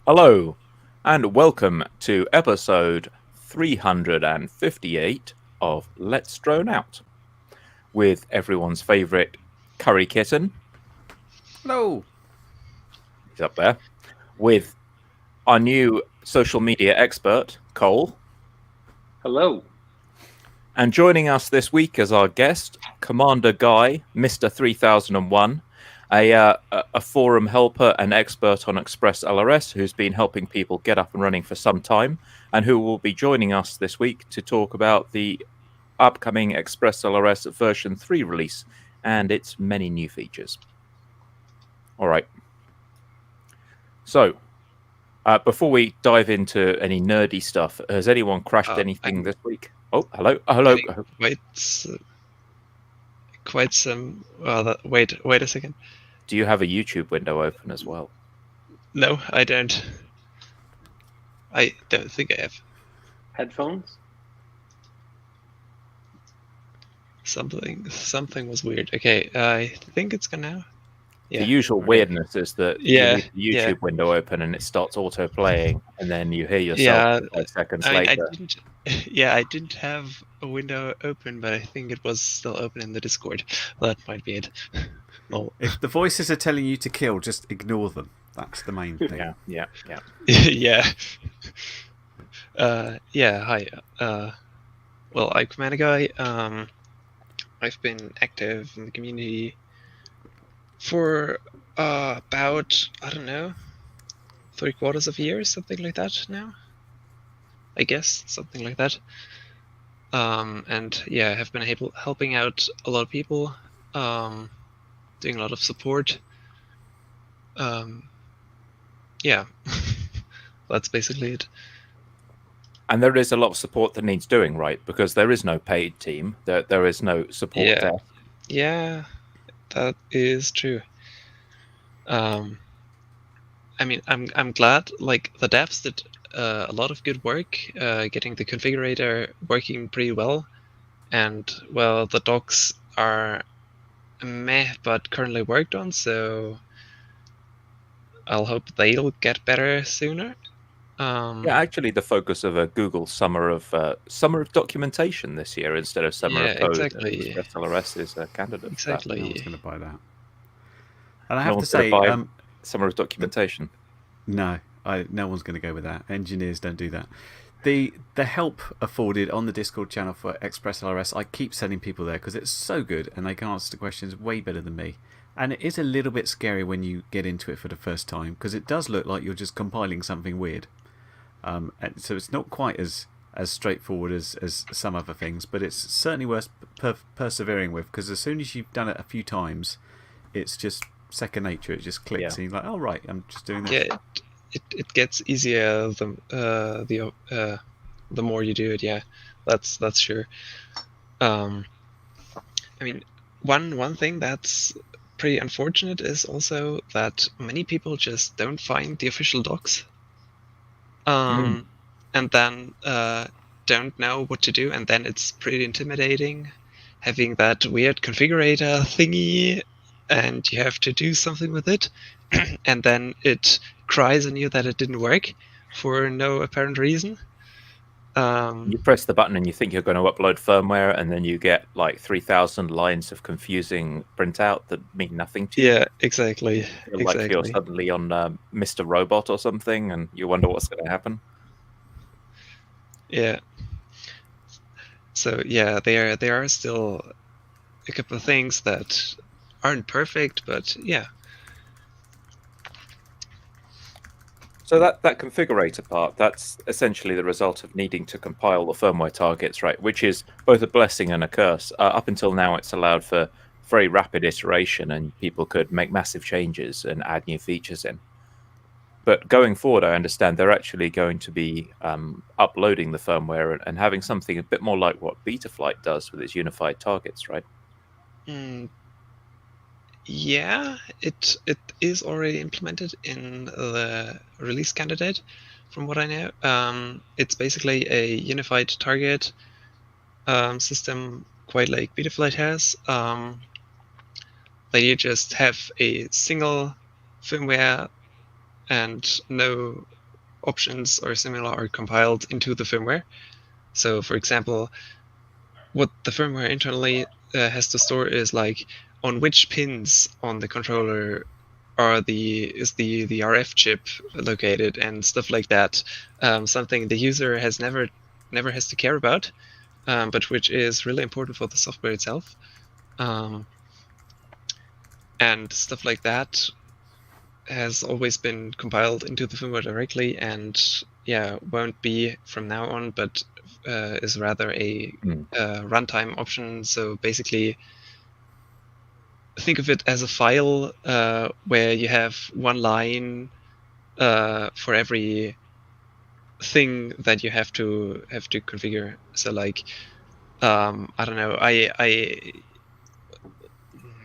Hello, and welcome to episode 358 of Let's Drone Out, with everyone's favourite curry kitten. Hello. He's up there. With our new social media expert, Cole. Hello. And joining us this week as our guest, Commander Guy, Mr. 3001, a forum helper and expert on ExpressLRS who's been helping people get up and running for some time, and who will be joining us this week to talk about the upcoming ExpressLRS version 3 release and its many new features. All right. So, before we dive into any nerdy stuff, has anyone crashed anything this week? Oh, hello. Hello. Quite some. Wait a second. Do you have a YouTube window open as well? No, I don't. I don't think I have. Headphones? Something was weird. Okay, I think it's gone now. Yeah. The usual weirdness is that you leave the YouTube window open and it starts auto-playing, and then you hear yourself 5 seconds later. I didn't have a window open, but I think it was still open in the Discord. Well, that might be it. Oh. If the voices are telling you to kill, just ignore them. That's the main thing. Yeah. Yeah. Hi. Well, I'm Commander Guy. I've been active in the community for about, I don't know, 3/4 of a year, something like that now. I guess, something like that. And yeah, I have been helping out a lot of people, doing a lot of support. Yeah, that's basically it. And there is a lot of support that needs doing, right? Because there is no paid team. There is no support there. Yeah, that is true. I mean, I'm glad. Like, the devs did a lot of good work, getting the configurator working pretty well, and well, the docs are meh, but currently worked on. So I'll hope they'll get better sooner. Yeah, actually, the focus of a Google summer of documentation this year instead of summer of code. Exactly. ExpressLRS is a candidate. Exactly. No one's going to buy that. And I have to say, summer of documentation. No, no one's going to go with that. Engineers don't do that. The help afforded on the Discord channel for ExpressLRS, I keep sending people there because it's so good and they can answer the questions way better than me. And it is a little bit scary when you get into it for the first time because it does look like you're just compiling something weird. And so it's not quite as straightforward as some other things, but it's certainly worth persevering with because as soon as you've done it a few times, it's just second nature. It just clicks and you're like, oh right, I'm just doing this. Yeah, it gets easier the more you do it. Yeah, that's sure. I mean, one thing that's pretty unfortunate is also that many people just don't find the official docs, and then don't know what to do, and then it's pretty intimidating having that weird configurator thingy, and you have to do something with it, and then it cries on you that it didn't work for no apparent reason. You press the button and you think you're going to upload firmware, and then you get like 3,000 lines of confusing printout that mean nothing to you. Yeah, exactly. Like you're suddenly on Mr. Robot or something, and you wonder what's going to happen. Yeah. So yeah, there are still a couple of things that aren't perfect, but yeah. So that configurator part, that's essentially the result of needing to compile the firmware targets, right? Which is both a blessing and a curse. Up until now, it's allowed for very rapid iteration, and people could make massive changes and add new features in. But going forward, I understand they're actually going to be uploading the firmware and having something a bit more like what Betaflight does with its unified targets, right? Yeah, it is already implemented in the release candidate, from what I know. It's basically a unified target system, quite like Betaflight has. That you just have a single firmware and no options or similar are compiled into the firmware. So, for example, what the firmware internally has to store is like on which pins on the controller is the RF chip located and stuff like that. Something the user has never has to care about, but which is really important for the software itself. And stuff like that has always been compiled into the firmware directly, and won't be from now on, but is rather a runtime option. So basically, think of it as a file where you have one line for every thing that you have to configure. So like, I don't know.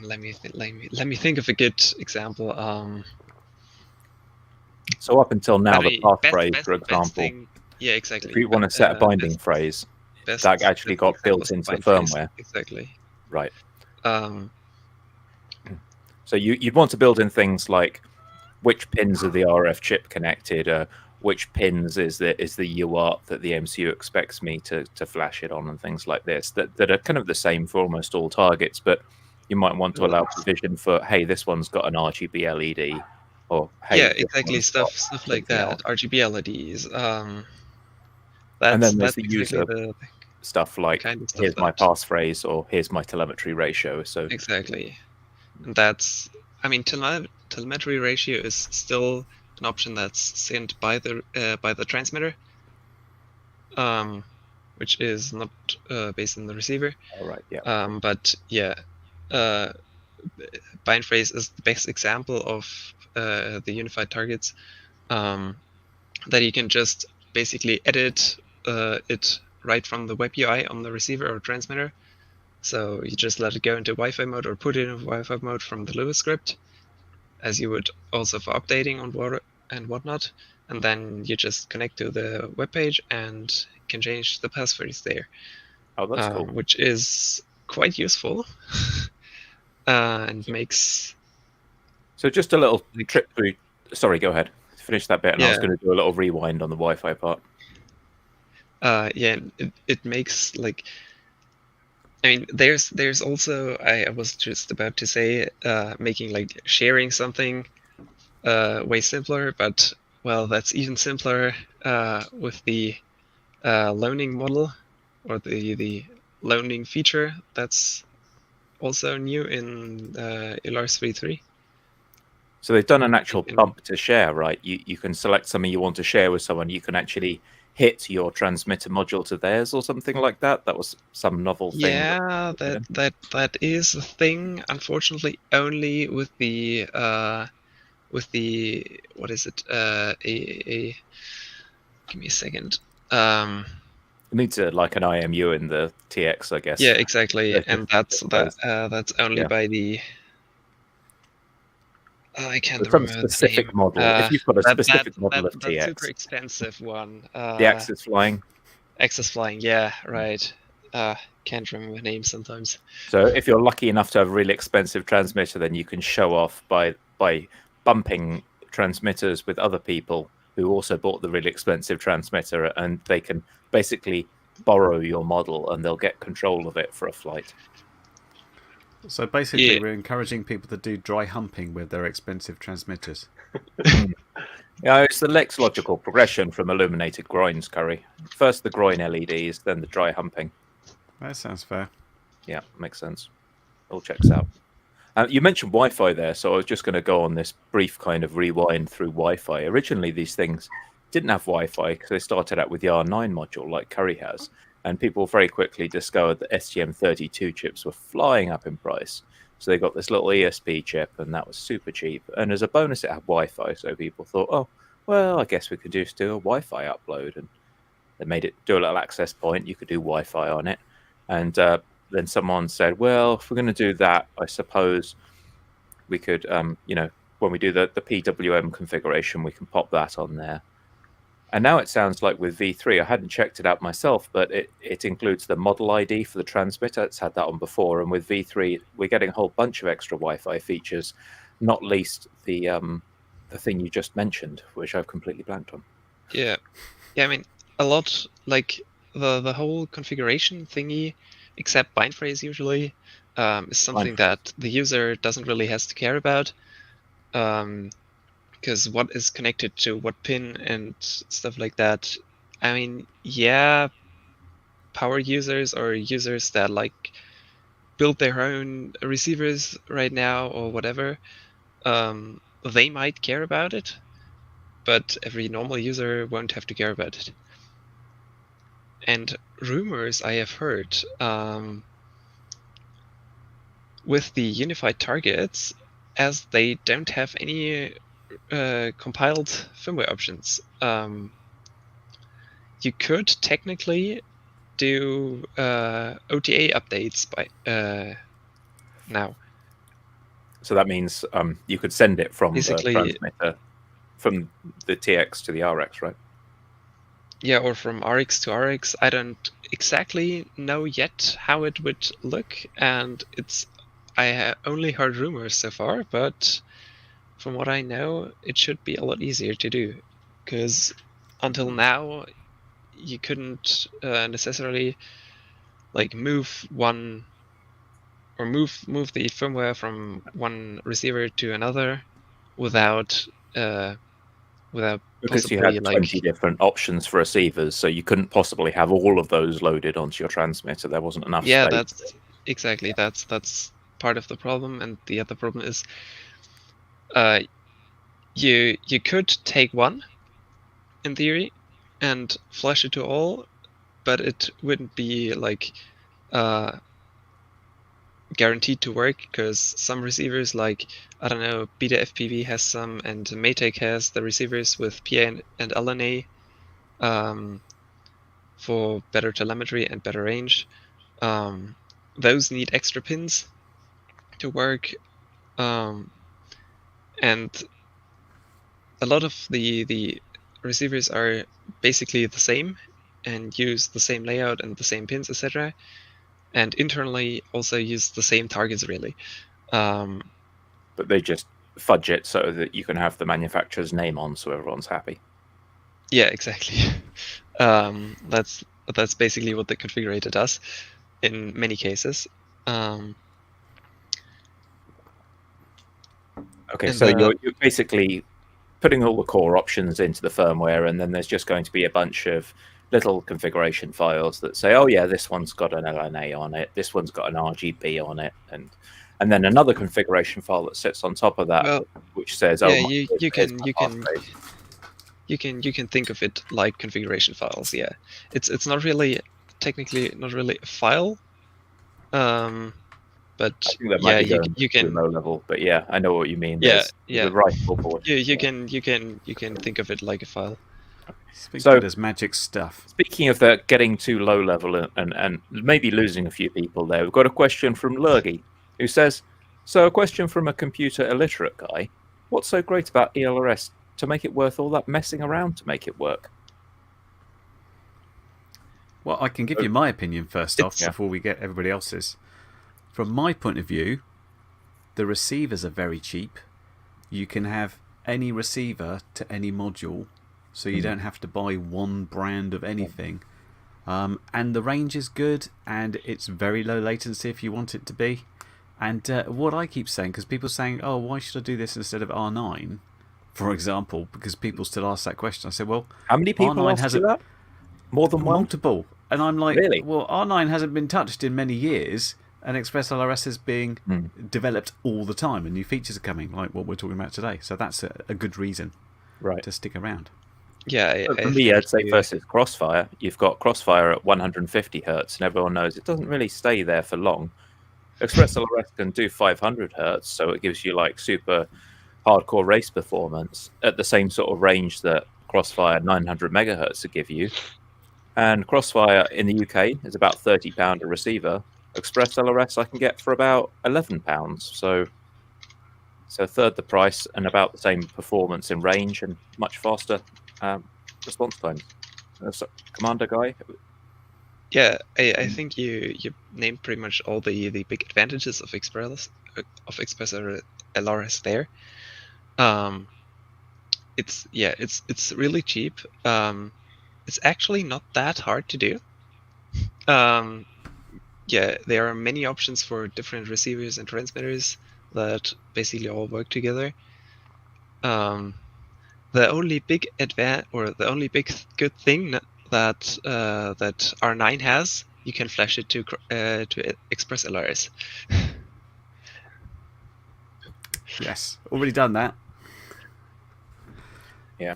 Let me think of a good example. So up until now, the path phrase, for best example, thing, yeah, exactly. if you want to set a binding phrase, that actually got built into the firmware. Exactly. Right. Um, So you'd want to build in things like which pins are the RF chip connected, which pins is the UART that the MCU expects me to flash it on, and things like this that are kind of the same for almost all targets, but you might want to allow provision for, hey, this one's got an RGB LED, or hey, yeah, exactly, stuff like that. RGB LEDs. And then there's that's the exactly user the stuff like, kind of stuff here's my that- passphrase, or here's my telemetry ratio. So exactly, and that's, I mean, telemetry ratio is still an option that's sent by the transmitter, which is not based on the receiver. all right, yeah. But yeah, bind phrase is the best example of the unified targets, that you can just basically edit it right from the web UI on the receiver or transmitter. So you just let it go into Wi-Fi mode or put it in Wi-Fi mode from the Lua script, as you would also for updating on water and whatnot. And then you just connect to the web page and can change the passphrase there. Oh, that's cool. Which is quite useful and makes. So just a little trip through. Sorry, go ahead. Finish that bit, and I was Yeah. going to do a little rewind on the Wi-Fi part. It makes like. I mean, there's also, I was just about to say, making like sharing something way simpler, but well, that's even simpler with the loaning model, or the loaning feature that's also new in ELRS V3. So they've done an actual bump to share, right? You can select something you want to share with someone. You can actually hit your transmitter module to theirs or something like that. That was some novel thing. Yeah, that is a thing. Unfortunately, only with the what is it? Give me a second. It needs like an IMU in the TX, I guess. Yeah, exactly, and that's only Yeah. by the. I can't Some remember specific the name. model. If you've got a specific model of that TX, super expensive one. the Axis flying. Axis flying, yeah, right. Can't remember names sometimes. So if you're lucky enough to have a really expensive transmitter, then you can show off by bumping transmitters with other people who also bought the really expensive transmitter, and they can basically borrow your model and they'll get control of it for a flight. So basically, Yeah. we're encouraging people to do dry humping with their expensive transmitters. Yeah, it's the next logical progression from illuminated groins, Curry. First the groin LEDs, then the dry humping. That sounds fair. Yeah, makes sense. All checks out. You mentioned Wi-Fi there, so I was just going to go on this brief kind of rewind through Wi-Fi. Originally, these things didn't have Wi-Fi because they started out with the R9 module like Curry has, and people very quickly discovered that STM32 chips were flying up in price. So they got this little ESP chip, and that was super cheap. And as a bonus, it had Wi-Fi, so people thought, oh, well, I guess we could just do a Wi-Fi upload. And they made it do a little access point. You could do Wi-Fi on it. And then someone said, well, if we're going to do that, I suppose we could, when we do the PWM configuration, we can pop that on there. And now it sounds like with V3, I hadn't checked it out myself, but it includes the model ID for the transmitter. It's had that on before. And with V3, we're getting a whole bunch of extra Wi-Fi features, not least the thing you just mentioned, which I've completely blanked on. Yeah, I mean, a lot, like the whole configuration thingy, except bind phrase usually, is something that the user doesn't really has to care about, because what is connected to what pin and stuff like that. I mean, yeah, power users or users that like build their own receivers right now or whatever, they might care about it, but every normal user won't have to care about it. And rumors I have heard, with the unified targets, as they don't have any compiled firmware options, you could technically do OTA updates by now. So that means you could send it from Basically, the transmitter, from the TX to the RX, right? yeah, or from RX to RX. I don't exactly know yet how it would look, and I have only heard rumors so far, but from what I know, it should be a lot easier to do, because until now, you couldn't necessarily like move one or move the firmware from one receiver to another without Because you possibly had like 20 different options for receivers, so you couldn't possibly have all of those loaded onto your transmitter. There wasn't enough yeah, space. that's exactly that's part of the problem, and the other problem is you could take one in theory and flash it to all, but it wouldn't be like guaranteed to work, because some receivers, like, I don't know, Betaflight has some, and Maytag has the receivers with PA and LNA for better telemetry and better range. Those need extra pins to work, and a lot of the receivers are basically the same and use the same layout and the same pins, etc. And internally also use the same targets, really. But they just fudge it so that you can have the manufacturer's name on, so everyone's happy. Yeah, exactly. That's basically what the configurator does in many cases. Okay, so you're basically putting all the core options into the firmware, and then there's just going to be a bunch of little configuration files that say, oh yeah, this one's got an LNA on it, this one's got an RGB on it, and then another configuration file that sits on top of that, well, which says, yeah, oh, you can think of it like configuration files. Yeah, it's not really technically not really a file, but I think that yeah, might be going you too can low level, but yeah, I know what you mean. yeah There's yeah the writable board. you can think of it like a file. Speak So- good as magic stuff. Speaking of that, getting too low level and maybe losing a few people there, we've got a question from Lurgy, who says, so a question from a computer illiterate guy, what's so great about ELRS to make it worth all that messing around to make it work? Well, I can give you my opinion first off Yeah. before we get everybody else's. From my point of view, the receivers are very cheap. You can have any receiver to any module, so you don't have to buy one brand of anything. And the range is good, and it's very low latency if you want it to be. And what I keep saying, because people are saying, oh, why should I do this instead of R9, for example, because people still ask that question. I said, well, How many people R9 asked has you that? More than one? multiple. And I'm like, Really? well, R9 hasn't been touched in many years, and ExpressLRS is being developed all the time, and new features are coming, like what we're talking about today. So that's a good reason Right. to stick around. Yeah, For me, I'd say versus Crossfire, you've got Crossfire at 150 hertz, and everyone knows it doesn't really stay there for long. ExpressLRS can do 500 hertz, so it gives you like super hardcore race performance at the same sort of range that Crossfire 900 megahertz would give you. And Crossfire in the UK is about £30 a receiver. ExpressLRS I can get for about £11, so a third the price and about the same performance in range and much faster response times. So, Commander guy. Yeah, I think you named pretty much all the big advantages of ExpressLRS there. it's really cheap. It's actually not that hard to do. Yeah, there are many options for different receivers and transmitters that basically all work together. The only big the only big good thing that that R9 has, you can flash it to ExpressLRS. Yes, already done that. Yeah.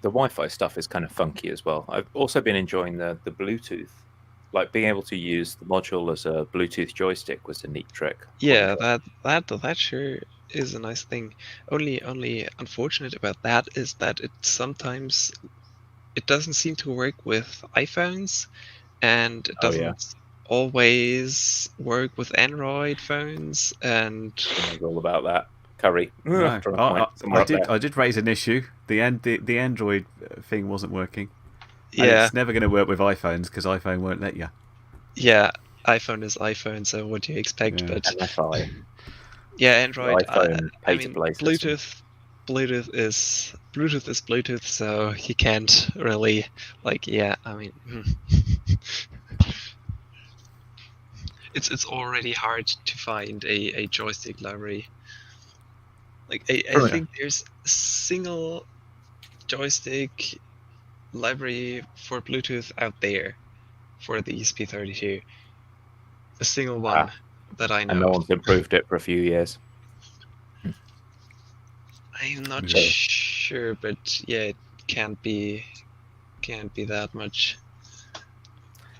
The Wi-Fi stuff is kind of funky as well. I've also been enjoying the Bluetooth. Like being able to use the module as a Bluetooth joystick was a neat trick. Yeah, that sure is a nice thing. Only unfortunate about that is that it doesn't seem to work with iPhones, and it Oh, yeah. doesn't always work with Android phones, and I know all about that. Curry. No, Trying to point somewhere up there. I did raise an issue. The Android thing wasn't working. And yeah, it's never going to work with iPhones because iPhone won't let you. yeah, iPhone is iPhone, so what do you expect? Yeah. But MFI. yeah, Android. iPhone I pay to mean, play system. Bluetooth is Bluetooth, so you can't really like. Yeah, I mean, it's already hard to find a joystick library. Like I think there's a single joystick library for Bluetooth out there for the ESP32. A single one that I know. And no one's improved it for a few years. I'm not Yeah. sure, but yeah, it can't be that much.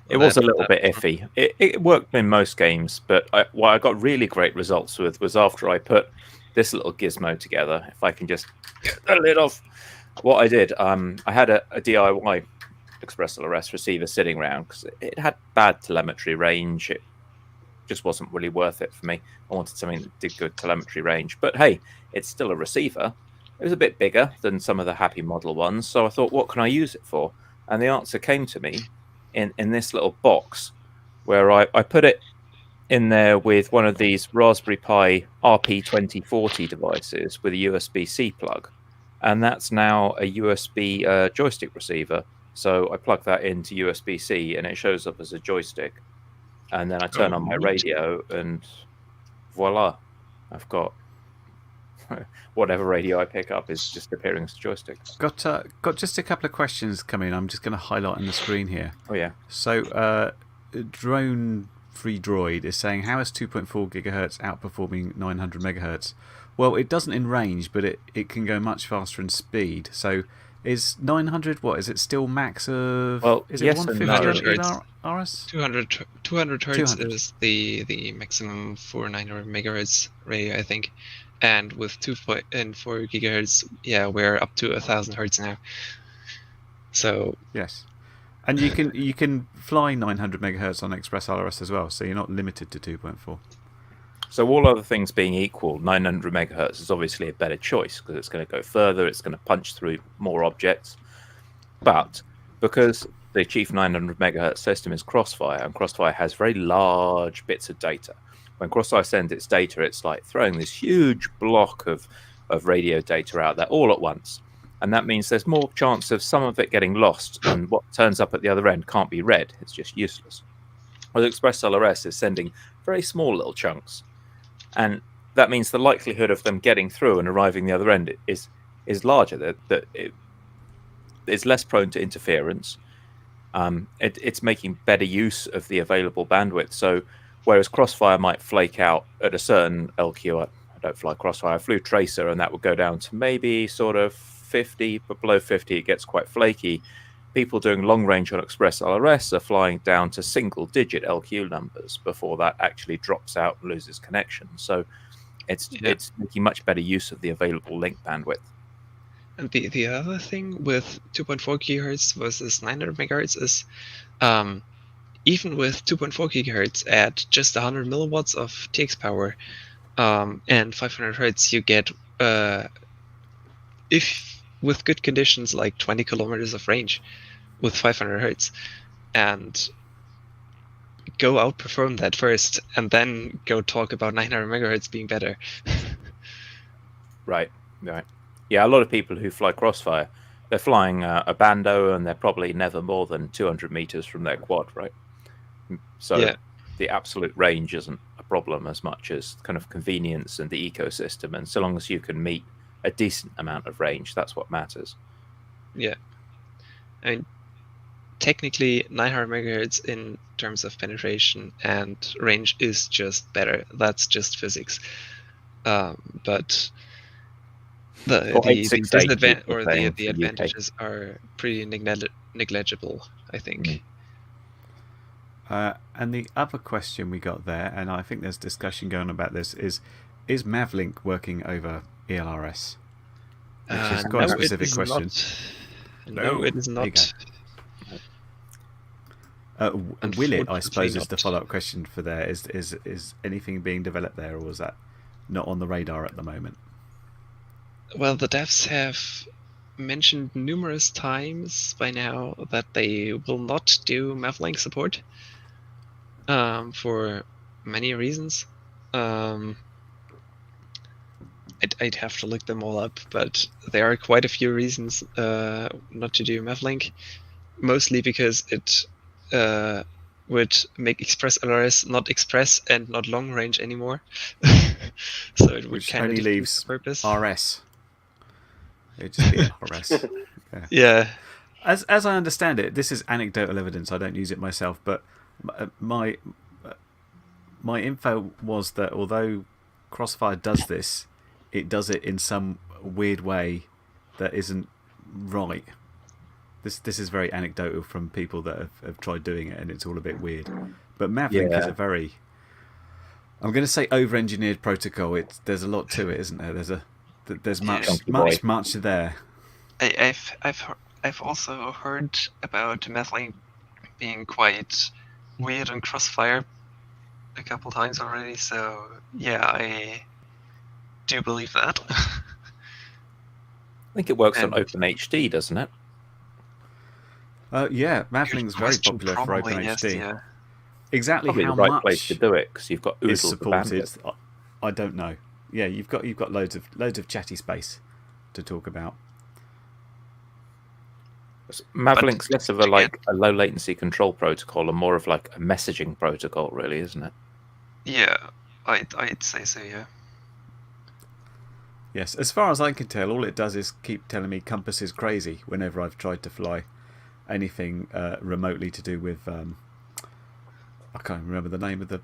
It was a little bit iffy. It worked in most games, but what I got really great results with was after I put this little gizmo together. If I can just get the lid off. What I did, I had a DIY ExpressLRS receiver sitting around because it had bad telemetry range. It just wasn't really worth it for me. I wanted something that did good telemetry range. But hey, it's still a receiver. It was a bit bigger than some of the Happy Model ones. So I thought, what can I use it for? And the answer came to me in this little box where I put it in there with one of these Raspberry Pi RP2040 devices with a USB-C plug. And that's now a USB joystick receiver. So I plug that into USB-C and it shows up as a joystick. And then I turn on my radio and voila, I've got whatever radio I pick up is just appearing as a joystick. Got just a couple of questions coming. I'm just going to highlight on the screen here. Oh, yeah. So, Drone Free Droid is saying, how is 2.4 gigahertz outperforming 900 megahertz? Well, it doesn't in range, but it can go much faster in speed. So, is 900 what? Is it still max of? Well, is yes it and 150 no. ELRS? 200 hertz is the maximum for 900 megahertz radio, I think. And with 2.4 gigahertz, yeah, we're up to 1000 hertz now. So yes, and you can fly 900 megahertz on ExpressLRS as well, so you're not limited to 2.4. So all other things being equal, 900 megahertz is obviously a better choice because it's going to go further, it's going to punch through more objects. But because the chief 900 megahertz system is Crossfire, and Crossfire has very large bits of data. When Crossfire sends its data, it's like throwing this huge block of radio data out there all at once. And that means there's more chance of some of it getting lost, and what turns up at the other end can't be read. It's just useless. Whereas ExpressLRS is sending very small little chunks. And that means the likelihood of them getting through and arriving the other end is larger. That it's less prone to interference. It's making better use of the available bandwidth. So whereas Crossfire might flake out at a certain LQ, I don't fly Crossfire, I flew Tracer, and that would go down to maybe sort of 50, but below 50 it gets quite flaky. People doing long range on ExpressLRS are flying down to single-digit LQ numbers before that actually drops out and loses connection. So it's making much better use of the available link bandwidth. And the other thing with 2.4 gigahertz versus 900 megahertz is even with 2.4 gigahertz at just 100 milliwatts of TX power and 500 hertz, you get, if with good conditions, like 20 kilometers of range with 500 hertz, and go outperform that first, and then go talk about 900 megahertz being better. Right. Yeah, a lot of people who fly Crossfire, they're flying a Bando, and they're probably never more than 200 meters from their quad, right? So Yeah. the absolute range isn't a problem as much as kind of convenience and the ecosystem. And so long as you can meet a decent amount of range, that's what matters. Yeah. I mean, technically 900 megahertz in terms of penetration and range is just better. That's just physics. But the Or 868 disadvantage people or saying the for UK. advantages are pretty negligible, I think. And the other question we got there, and I think there's discussion going on about this, is Mavlink working over ELRS? Which is quite a No, it specific is question. No, it is There you not. Will it, I suppose, Unfortunately is the not. follow-up question for there. Is anything being developed there, or is that not on the radar at the moment? Well, the devs have mentioned numerous times by now that they will not do Mavlink support for many reasons. I'd have to look them all up, but there are quite a few reasons not to do Mavlink. Mostly because it would make ExpressLRS not express and not long range anymore. So it would Which kind of only defeat leaves the purpose. RS. It'd just be LRS. Yeah. As I understand it, this is anecdotal evidence. I don't use it myself, but my info was that although Crossfire does this, it does it in some weird way that isn't right. This is very anecdotal from people that have tried doing it, and it's all a bit weird. But Mavlink is a very, I'm going to say, over-engineered protocol. There's a lot to it, isn't there? There's much there. I've also heard about Mavlink being quite weird on Crossfire a couple times already. So yeah, I do believe that. I think it works on OpenHD, doesn't it? Yeah, Mavlink's very popular for OpenHD. Yes, yeah. Exactly Probably how the right much place to do it because you've got is oodles of supported, bandwidth. I don't know. Yeah, you've got loads of chatty space to talk about. Mavlink's less of a low latency control protocol and more of like a messaging protocol, really, isn't it? Yeah, I'd say so. Yeah. Yes, as far as I can tell, all it does is keep telling me compass is crazy whenever I've tried to fly anything remotely to do with I can't remember the name of the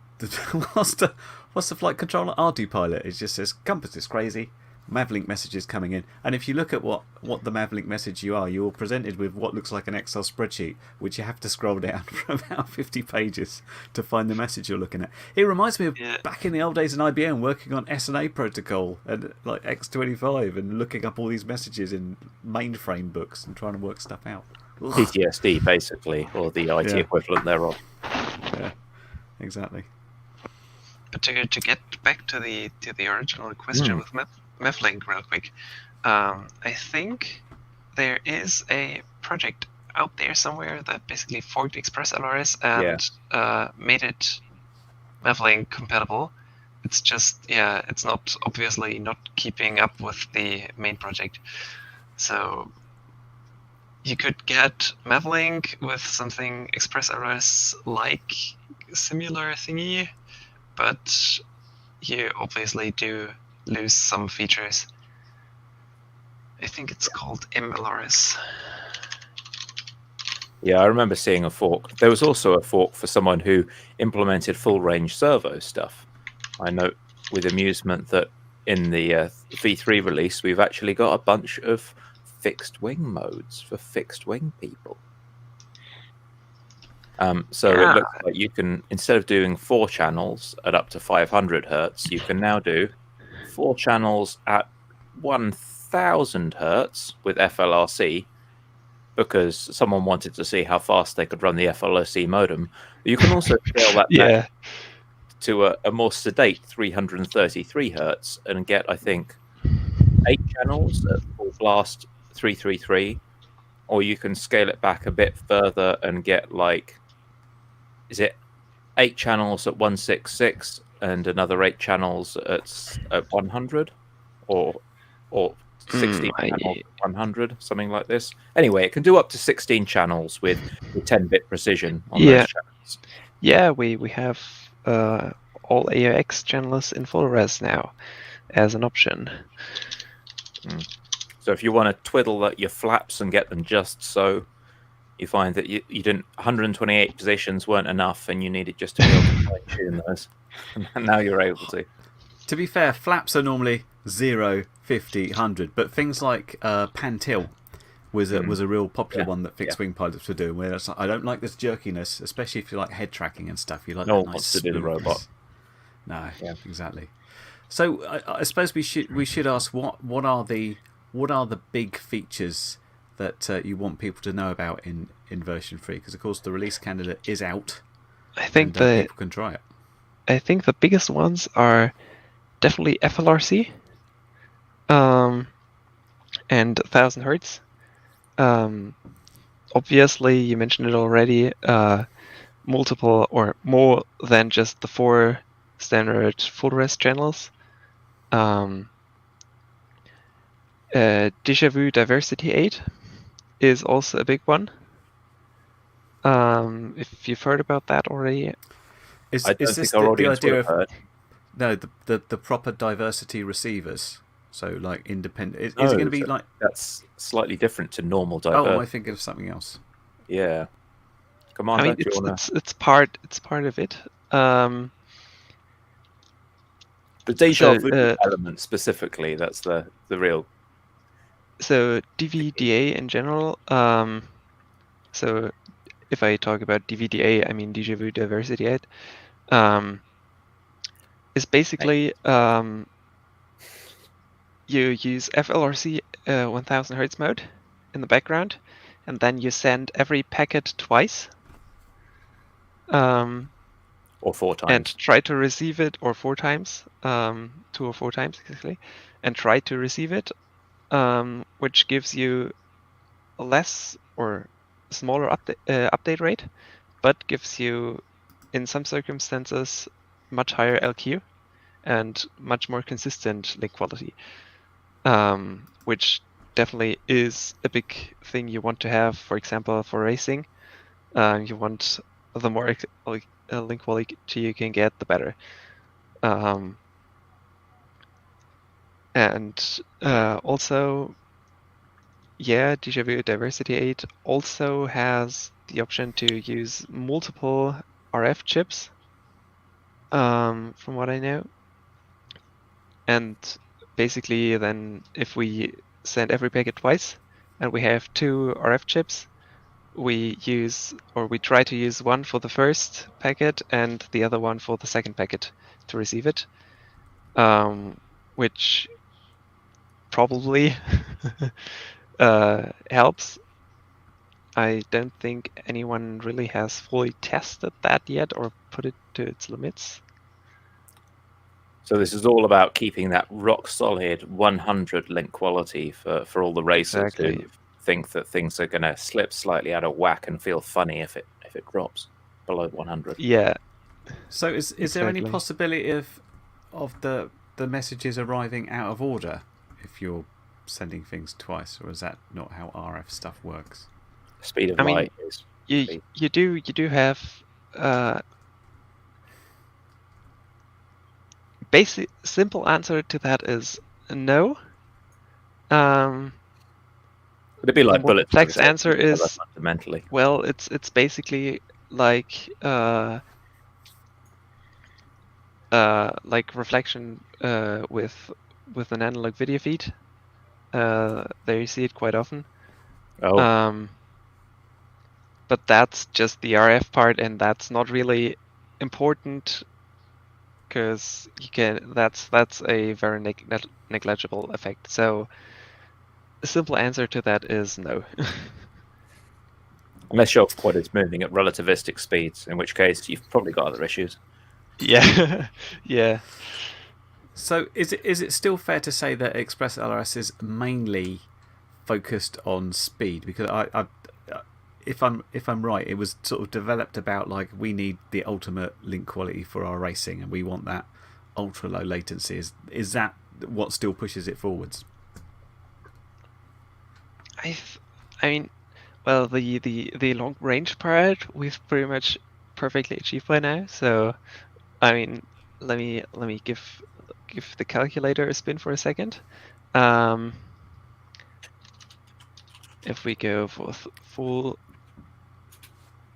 what's the flight controller? RD Pilot. It just says compass is crazy. Mavlink messages coming in, and if you look at what the Mavlink message you're presented with what looks like an Excel spreadsheet, which you have to scroll down for about 50 pages to find the message you're looking at. It reminds me of back in the old days in IBM working on SNA protocol and like X25 and looking up all these messages in mainframe books and trying to work stuff out. Ugh. PTSD, basically, or the IT equivalent thereof. Yeah, exactly. But to get back to the original question with Mavlink real quick, I think there is a project out there somewhere that basically forked ExpressLRS and made it Mavlink compatible. It's just it's not obviously not keeping up with the main project. So you could get Mavlink with something ExpressLRS like similar thingy, but you obviously do lose some features. I think it's called MLRS. Yeah, I remember seeing a fork. There was also a fork for someone who implemented full-range servo stuff. I note with amusement that in the V3 release, we've actually got a bunch of fixed-wing modes for fixed-wing people. So it looks like you can, instead of doing 4 channels at up to 500 hertz, you can now do 4 channels at 1000 hertz with FLRC, because someone wanted to see how fast they could run the FLRC modem. You can also scale that back to a more sedate 333 hertz and get, I think, 8 channels at full blast 333, or you can scale it back a bit further and get like, is it 8 channels at 166 and another 8 channels at 100, or 16 I- channels, 100, something like this. Anyway, it can do up to 16 channels with 10-bit precision on Yeah. those channels. Yeah, we have all AOX channels in full res now as an option. So if you want to twiddle your flaps and get them just so, you find that you didn't 128 positions weren't enough, and you needed just to be able to fine tune those. And now you're able to. To be fair, flaps are normally 0, 50, 100, but things like pan-tilt was a real popular one that fixed-wing pilots were doing, where it's like, I don't like this jerkiness, especially if you like head tracking and stuff. You like No that one nice wants to do the smoothness. robot. No, Yeah. exactly. So I suppose we should ask what are the big features that you want people to know about in version 3? Because of course the release candidate is out. I think and people can try it. I think the biggest ones are definitely FLRC, and 1000 hertz. Obviously, you mentioned it already. Multiple or more than just the 4 standard full res channels. Deja Vu Diversity 8 is also a big one. If you've heard about that already. I don't think our audience would have heard. No, the proper diversity receivers. So like independent. Is it going to be like? That's slightly different to normal Oh, diversity. am I thinking of something else? Yeah. Commander, I mean, do you wanna... it's part of it. The deja vu element specifically, that's the real. So DVDA in general. So if I talk about DVDA, I mean Deja Vu Diversity 8. Is basically you use FLRC 1000 hertz mode in the background, and then you send every packet twice. Or 4 times. And try to receive it, or 4 times, 2 or 4 times exactly, and try to receive it, which gives you a less or smaller update rate, but gives you, in some circumstances, much higher LQ and much more consistent link quality, which definitely is a big thing you want to have. For example, for racing, you want the more link quality you can get, the better. And also, yeah, Deja Vu Diversity 8 also has the option to use multiple RF chips, from what I know. And basically then if we send every packet twice and we have 2 RF chips, we try to use one for the first packet and the other one for the second packet to receive it, which probably helps. I don't think anyone really has fully tested that yet or put it to its limits. So this is all about keeping that rock solid 100 link quality for all the racers who think that things are going to slip slightly out of whack and feel funny if it drops below 100. Yeah. So is there any possibility of the messages arriving out of order if you're sending things twice, or is that not how RF stuff works? Speed of light is. You do have basic simple answer to that is no. Would it be like bullet? Complex answer is fundamentally. Well, it's basically like reflection with an analog video feed. There you see it quite often. Oh. But that's just the RF part, and that's not really important because that's a very negligible effect. So a simple answer to that is no. Unless your quad is moving at relativistic speeds, in which case you've probably got other issues. Yeah, yeah. So is it still fair to say that ExpressLRS is mainly focused on speed? Because if I'm right, it was sort of developed about like we need the ultimate link quality for our racing, and we want that ultra low latency. Is that what still pushes it forwards? I mean, well, the long range part we've pretty much perfectly achieved by now. So, I mean, let me give the calculator a spin for a second. If we go for full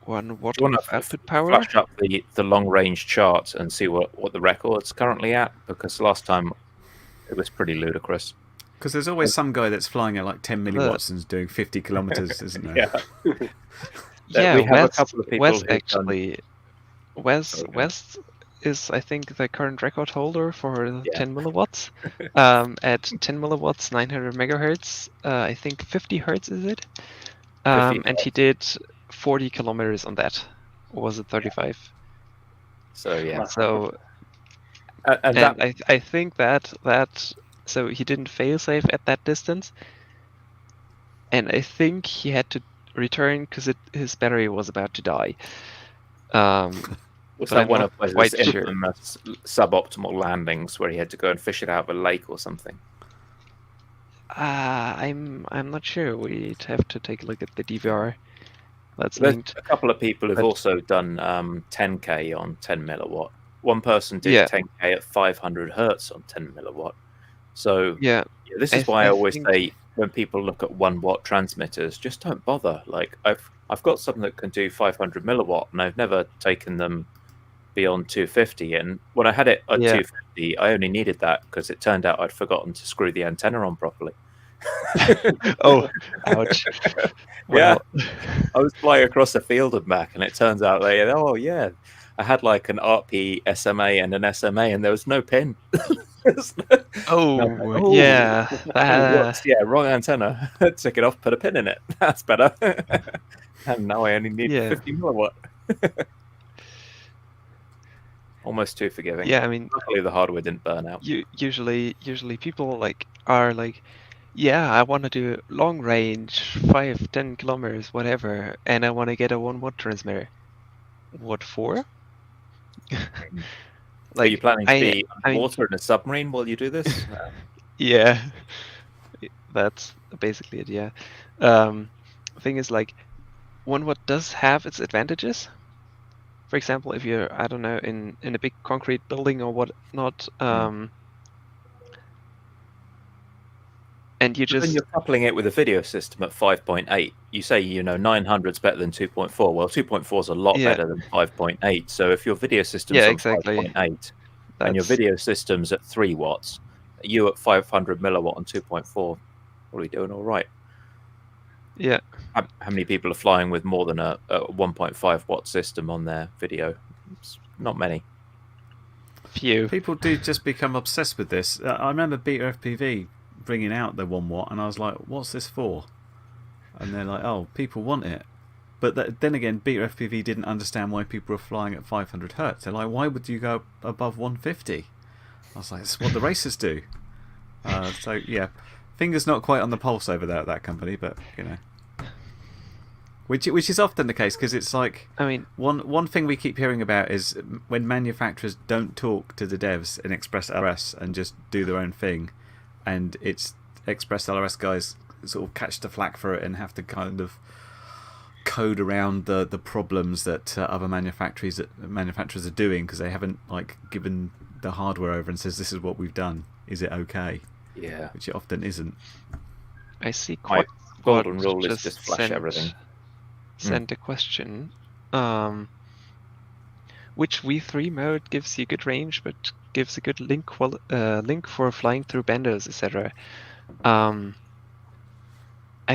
1 watt Do you want of to output power, flash up the long range chart and see what the record's currently at? Because last time it was pretty ludicrous. Because there's always some guy that's flying at like 10 milliwatts and doing 50 kilometers, isn't there? Yeah. yeah, we have a West, couple of people West who've done- actually, West Okay. West is I think the current record holder for Yeah. 10 milliwatts. At 10 milliwatts, 900 megahertz, I think 50 hertz is it? 50 And he did 40 kilometers on that. Or was it 35? So yeah, So and and that I think that so he didn't fail safe at that distance, and I think he had to return because his battery was about to die. was but that I'm one not of those quite sure. infamous suboptimal landings where he had to go and fish it out of a lake or something. I'm not sure. We'd have to take a look at the DVR. That's There's linked. a couple of people who've But- also done 10k on 10 milliwatt. One person did Yeah. 10k at 500 hertz on 10 milliwatt. So Yeah, this is I- why I I always think- say when people look at 1 watt transmitters, just don't bother. Like I've got something that can do 500 milliwatt, and I've never taken them beyond 250. And when I had it at Yeah. 250, I only needed that because it turned out I'd forgotten to screw the antenna on properly. Oh, ouch. Yeah. Well, I was flying across a field and back, and it turns out I had like an RP SMA and an SMA, and there was no pin. There's no- oh, yeah. whoops, yeah, wrong antenna. Took it off, put a pin in it. That's better. And now I only need Yeah. 50 milliwatt. Almost too forgiving. Yeah, I mean, Luckily, the hardware didn't burn out. usually people are like, yeah, I want to do long range, 5-10 kilometers, whatever, and I want to get a 1 watt transmitter. What for? Are you planning to be I mean, underwater in a submarine while you do this? yeah, that's basically it. Yeah. Thing is, like, 1 watt does have its advantages. For example, if you're, I don't know, in a big concrete building or whatnot, and you But then just you're coupling it with a video system at 5.8. You say 900's better than 2.4. Well, 2.4 is a lot Yeah. better than 5.8. So if your video system's Yeah, on exactly. 5.8 and your that's video system's at 3 watts, you at 500 milliwatt on 2.4, probably doing all right. yeah. How many people are flying with more than a 1.5 watt system on their video? It's not many. Few. People do just become obsessed with this. I remember Beta FPV bringing out the 1 watt, and I was like, what's this for? And they're like, oh, people want it. But then again, Beta FPV didn't understand why people were flying at 500 hertz. They're like, why would you go above 150? I was like, it's what the racers do. So yeah, fingers not quite on the pulse over there at that company, but you know, which is often the case, because it's like, I mean, one thing we keep hearing about is when manufacturers don't talk to the devs in ExpressLRS and just do their own thing, and it's ExpressLRS guys sort of catch the flack for it and have to kind of code around the problems that other manufacturers are doing, because they haven't like given the hardware over and says, this is what we've done, is it okay? Yeah. Which it often isn't. I see My quite golden rule is just flash everything. Send a question. Which V3 mode gives you good range but gives a good link for flying through benders, etc.? I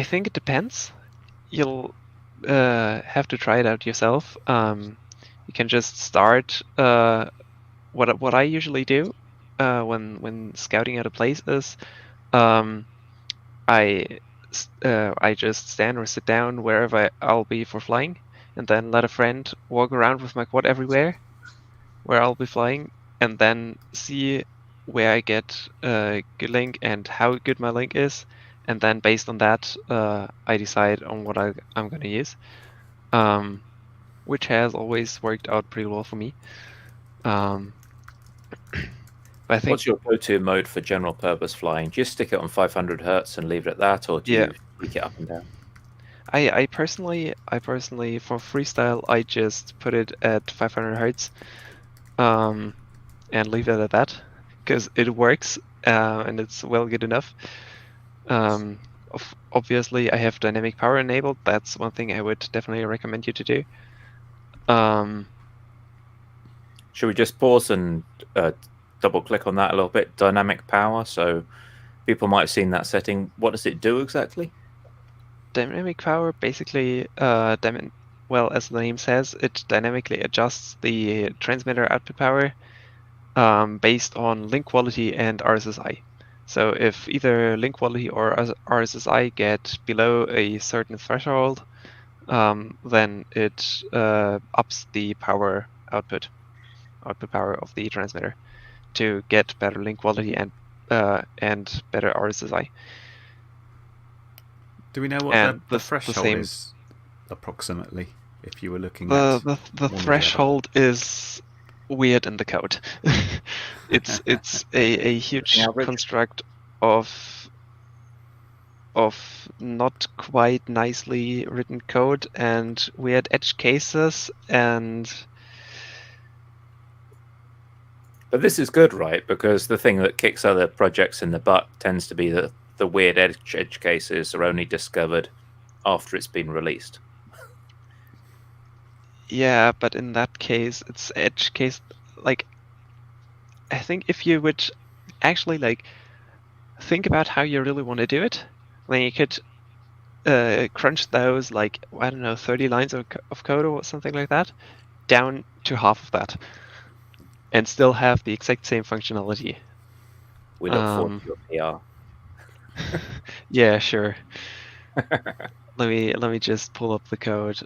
think it depends. You'll have to try it out yourself. You can just start. What I usually do when scouting out a place is I just stand or sit down wherever I'll be for flying, and then let a friend walk around with my quad everywhere where I'll be flying, and then see where I get a good link and how good my link is, and then based on that I decide on what I'm going to use, which has always worked out pretty well for me. I think What's your go-to mode for general purpose flying? Do you stick it on 500 hertz and leave it at that, or do you tweak it up and down. I personally for freestyle I just put it at 500 hertz, and leave it at that because it works, and it's well good enough. Obviously I have dynamic power enabled. That's one thing I would definitely recommend you to do. Should we just pause and double click on that a little bit? Dynamic power. So people might have seen that setting. What does it do exactly? Dynamic power basically, well, as the name says, it dynamically adjusts the transmitter output power based on link quality and RSSI. So if either link quality or RSSI get below a certain threshold, then it ups the power output power of the transmitter to get better link quality and better RSSI. Do we know what And the the threshold same- is approximately? If you were looking at The one or the other? threshold is weird in the code. it's a huge Average? construct of not quite nicely written code and weird edge cases, and But this is good, right? Because the thing that kicks other projects in the butt tends to be that the weird edge cases are only discovered after it's been released. yeah, but in that case it's edge case. Like, I think if you would actually like think about how you really want to do it, then you could crunch those, like, I don't know, 30 lines of code or something like that down to half of that and still have the exact same functionality. We look forward to your PR. Yeah, sure. let me just pull up the code.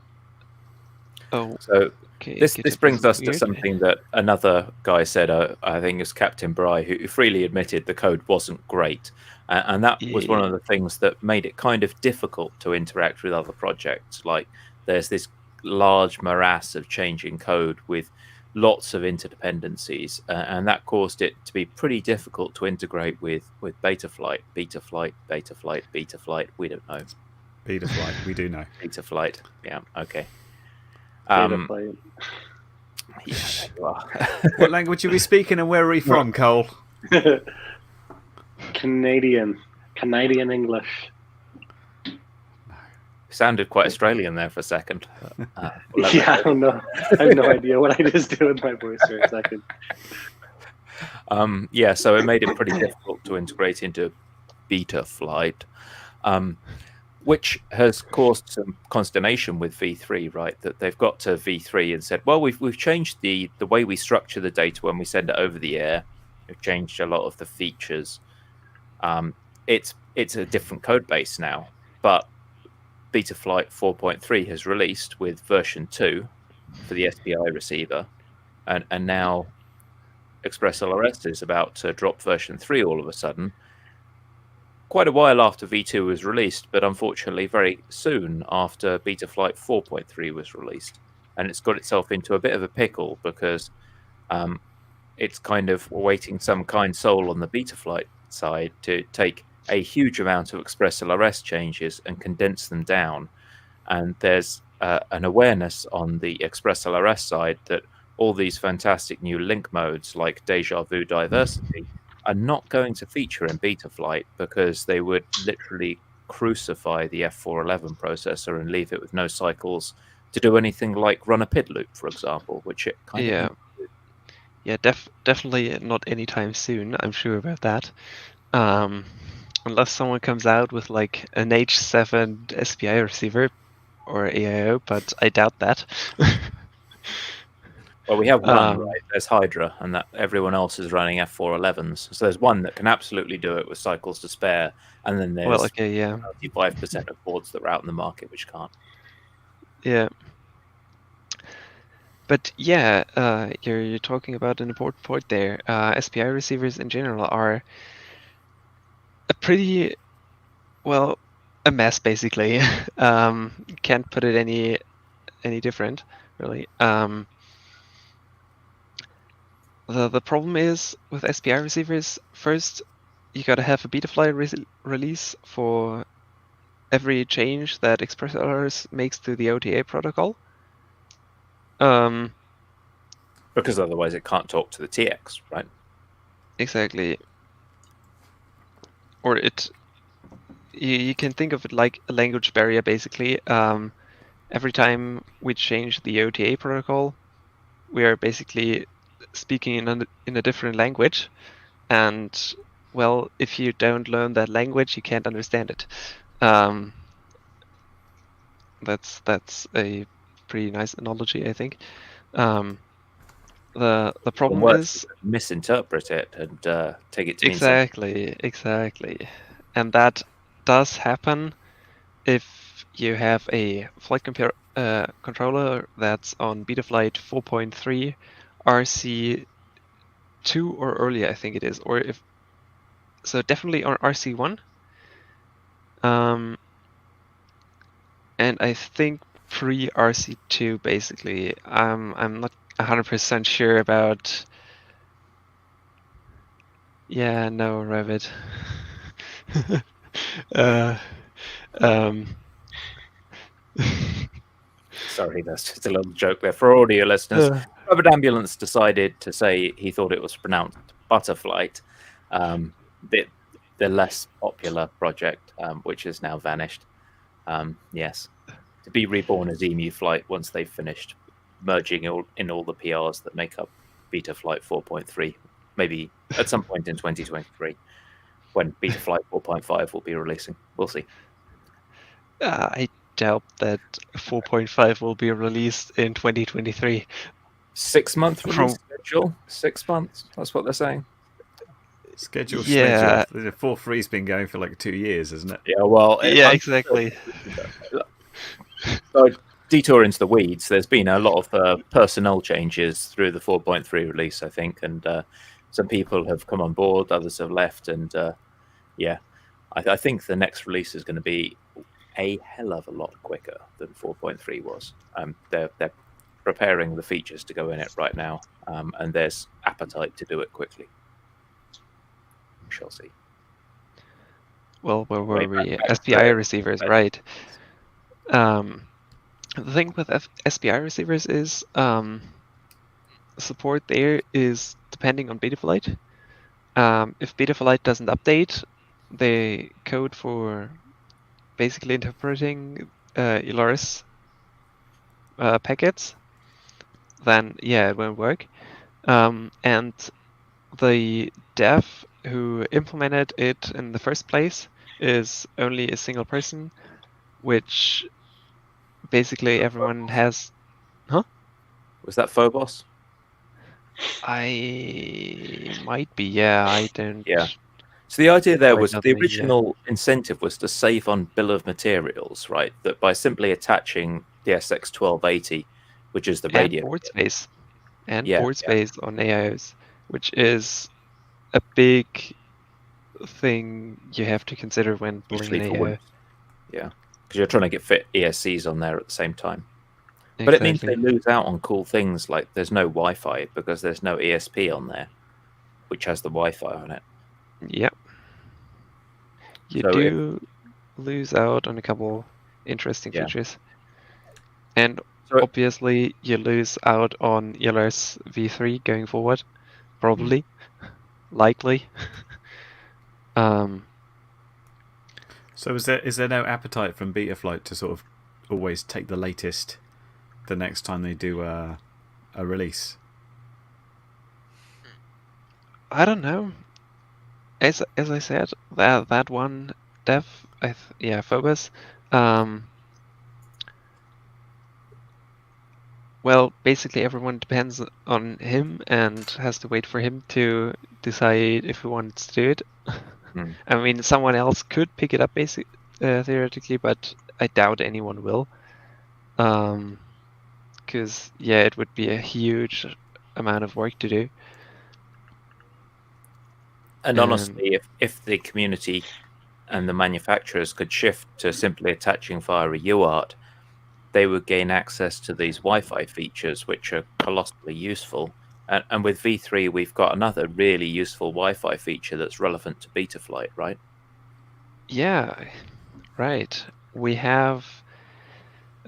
Oh, So okay. this GitHub brings is us to weird. something that another guy said, I think it was Captain Bry, who freely admitted the code wasn't great. And that was one of the things that made it kind of difficult to interact with other projects. Like, there's this large morass of changing code with lots of interdependencies, and that caused it to be pretty difficult to integrate with Betaflight. We don't know. Betaflight, we do know. Betaflight, yeah, okay. Betaflight. Yeah, there you are. What language are we speaking and where are we from, Cole? Canadian English. Sounded quite Australian there for a second. Yeah, I don't know. I have no idea what I just did with my voice for a second. Yeah, so it made it pretty difficult to integrate into Betaflight, which has caused some consternation with V3, right? That they've got to V3 and said, well, we've changed the way we structure the data when we send it over the air. We've changed a lot of the features. It's a different code base now, but Betaflight 4.3 has released with version 2 for the SPI receiver, and now ExpressLRS is about to drop version 3 all of a sudden, quite a while after V2 was released, but unfortunately very soon after Betaflight 4.3 was released. And it's got itself into a bit of a pickle because it's kind of awaiting some kind soul on the Betaflight side to take a huge amount of ExpressLRS changes and condense them down. And there's an awareness on the ExpressLRS side that all these fantastic new link modes like Deja Vu Diversity are not going to feature in Betaflight because they would literally crucify the F411 processor and leave it with no cycles to do anything like run a PID loop, for example, which it kind of... Yeah, definitely not anytime soon, I'm sure about that. Unless someone comes out with like an H7 SPI receiver or AIO, but I doubt that. Well, we have one, right? There's Hydra, and that everyone else is running F411s. So there's one that can absolutely do it with cycles to spare, and then there's 95% of boards that are out in the market which can't. Yeah. But yeah, you're talking about an important point there. SPI receivers in general are a pretty, well, a mess basically. Can't put it any different, really. The problem is with SPI receivers, first you gotta have a Betaflight release for every change that ExpressLRS makes to the OTA protocol. Um, Because otherwise it can't talk to the TX, right? exactly. Or you can think of it like a language barrier, basically. Every time we change the OTA protocol, we are basically speaking in a different language. And, well, if you don't learn that language, you can't understand it. That's a pretty nice analogy, I think. The Even problem worse, is misinterpret it and take it to mean something. exactly, and that does happen if you have a flight controller that's on Betaflight 4.3 RC2 or earlier, I think it is, or if so, definitely on RC1. And I think pre-RC2, basically. I'm not 100% sure about. Yeah, no, Rabbit. uh, um, Sorry, that's just a little joke there for audio listeners. Robert Ambulance decided to say he thought it was pronounced Butterflight, the less popular project, which has now vanished. Yes, to be reborn as Emu Flight once they've finished merging in all the PRs that make up Betaflight 4.3, maybe at some point in 2023, when Betaflight 4.5 will be releasing. We'll see. I doubt that 4.5 will be released in 2023. 6-month release schedule? 6 months? That's what they're saying. Schedule. 4.3's been going for like 2 years, hasn't it? Yeah, well, exactly. So, detour into the weeds, there's been a lot of personnel changes through the 4.3 release, I think, and some people have come on board, others have left, and yeah, I think the next release is going to be a hell of a lot quicker than 4.3 was. They're preparing the features to go in it right now, and there's appetite to do it quickly. We shall see. Well, where were we? SPI receivers, right? The thing with SPI receivers is support there is depending on Betaflight. If Betaflight doesn't update the code for basically interpreting ELRS packets, then yeah, it won't work. And the dev who implemented it in the first place is only a single person, which basically everyone has. Huh? Was that Phobos? I might be, yeah. I don't. Yeah. So the idea there was Quite the not me, yeah. original incentive was to save on bill of materials, right? That by simply attaching the SX1280, which is the radio, And board space, Yeah, board space on AIOs, which is a big thing you have to consider when building especially an for AIO. Windows. Yeah, because you're trying to get fit ESCs on there at the same time. But it means they lose out on cool things like there's no Wi-Fi because there's no ESP on there, which has the Wi-Fi on it. Yep. You So do lose out on a couple interesting features. And obviously you lose out on ELRS V3 going forward. Probably. Likely. So is there no appetite from Betaflight to sort of always take the latest the next time they do a release? I don't know. As I said, that one dev, Phobos. Well, basically everyone depends on him and has to wait for him to decide if he wants to do it. I mean, someone else could pick it up, theoretically, but I doubt anyone will. Because it would be a huge amount of work to do. And honestly, if the community and the manufacturers could shift to simply attaching via a UART, they would gain access to these Wi-Fi features, which are colossally useful. And with V3, we've got another really useful Wi-Fi feature that's relevant to Betaflight, right? Yeah, right. we have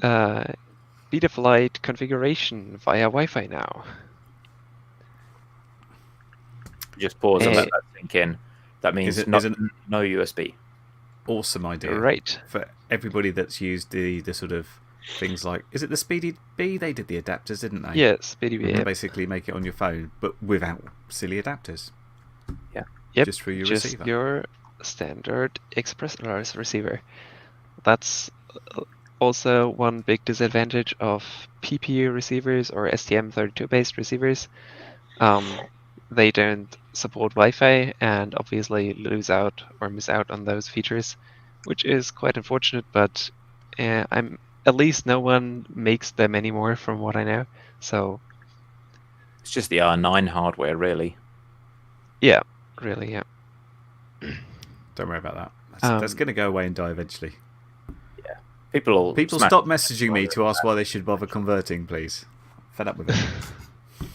Betaflight configuration via Wi-Fi now. Just pause and let Hey. that sink in. That means Is no USB. Awesome idea. Right. For everybody that's used the sort of things like, is it the Speedy B? They did the adapters, didn't they? Yes, BDB. You can basically make it on your phone, but without silly adapters. Yep. Just through your Just receiver. your standard ExpressLRS receiver. That's also one big disadvantage of PPU receivers or STM32 based receivers. They don't support Wi-Fi and obviously lose out or miss out on those features, which is quite unfortunate. But I'm at least no one makes them anymore, from what I know. So It's just the R9 hardware, really. yeah, really, yeah. Don't worry about that. That's going to go away and die eventually. People smash- stop messaging me to ask why they should bother converting, please. Fed up with it.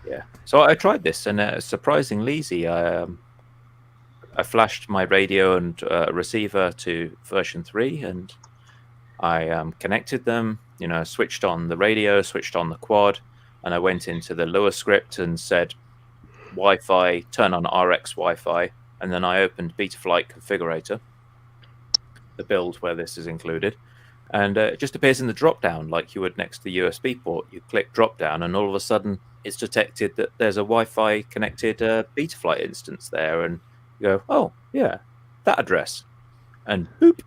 Yeah. So I tried this, and surprisingly easy. I flashed my radio and receiver to version 3, and I connected them. You know, switched on the radio, switched on the quad, and I went into the Lua script and said, "Wi-Fi, turn on RX Wi-Fi," and then I opened Betaflight Configurator, the build where this is included. And it just appears in the drop-down like you would next to the USB port. You click drop-down, and all of a sudden it's detected that there's a Wi-Fi connected Betaflight instance there, and you go, "Oh, yeah, that address," and boop,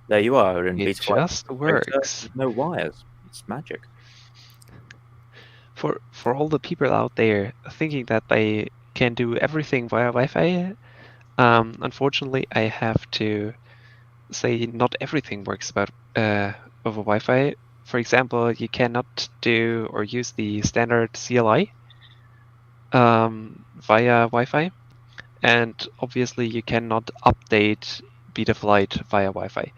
there you are in It Betaflight. just works. With no wires. It's magic. For all the people out there thinking that they can do everything via Wi-Fi, unfortunately, I have to say not everything works over Wi-Fi. For example, you cannot do or use the standard CLI via Wi-Fi, and obviously you cannot update Betaflight via Wi-Fi.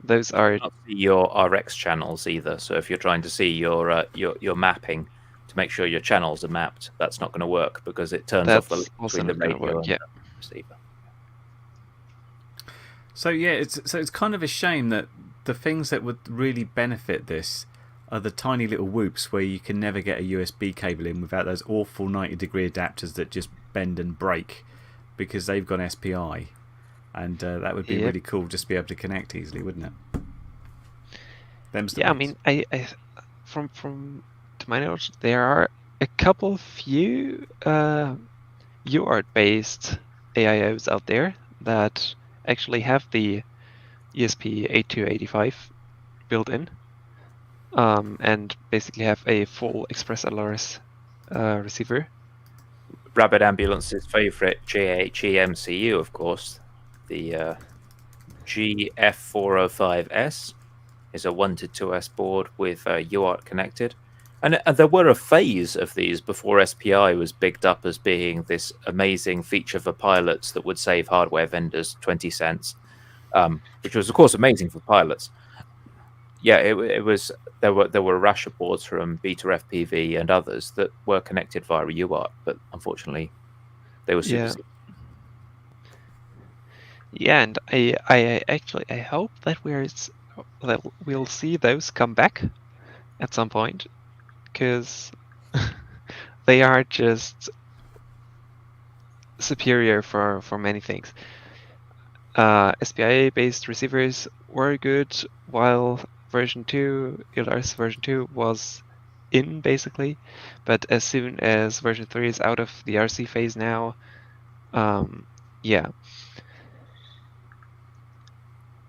Those are Not see your RX channels either. So if you're trying to see your mapping to make sure your channels are mapped, that's not going to work because it turns off the that's link also between the not going to radio work. and Yeah. the receiver. So yeah, it's kind of a shame that the things that would really benefit this are the tiny little whoops where you can never get a USB cable in without those awful 90-degree adapters that just bend and break because they've gone SPI, and that would be Yep. really cool just to be able to connect easily, wouldn't it? Them's the Yeah, I ones. mean, I from to my knowledge, there are a couple few UART-based AIOs out there that actually have the ESP8285 built in, and basically have a full ExpressLRS receiver. Rabbit Ambulance's favorite JHE MCU, of course, the GF405S, is a 1 to 2S board with UART connected. And there were a phase of these before SPI was bigged up as being this amazing feature for pilots that would save hardware vendors 20 cents, which was, of course, amazing for pilots. Yeah, it was. There were a rash of boards from Beta FPV and others that were connected via UART, but unfortunately, they were Yeah. superseded. Yeah, and I hope that we'll see those come back at some point, because they are just superior for many things. SPI-based receivers were good while version 2, ELRS version 2 was in, basically, but as soon as version 3 is out of the RC phase now, yeah.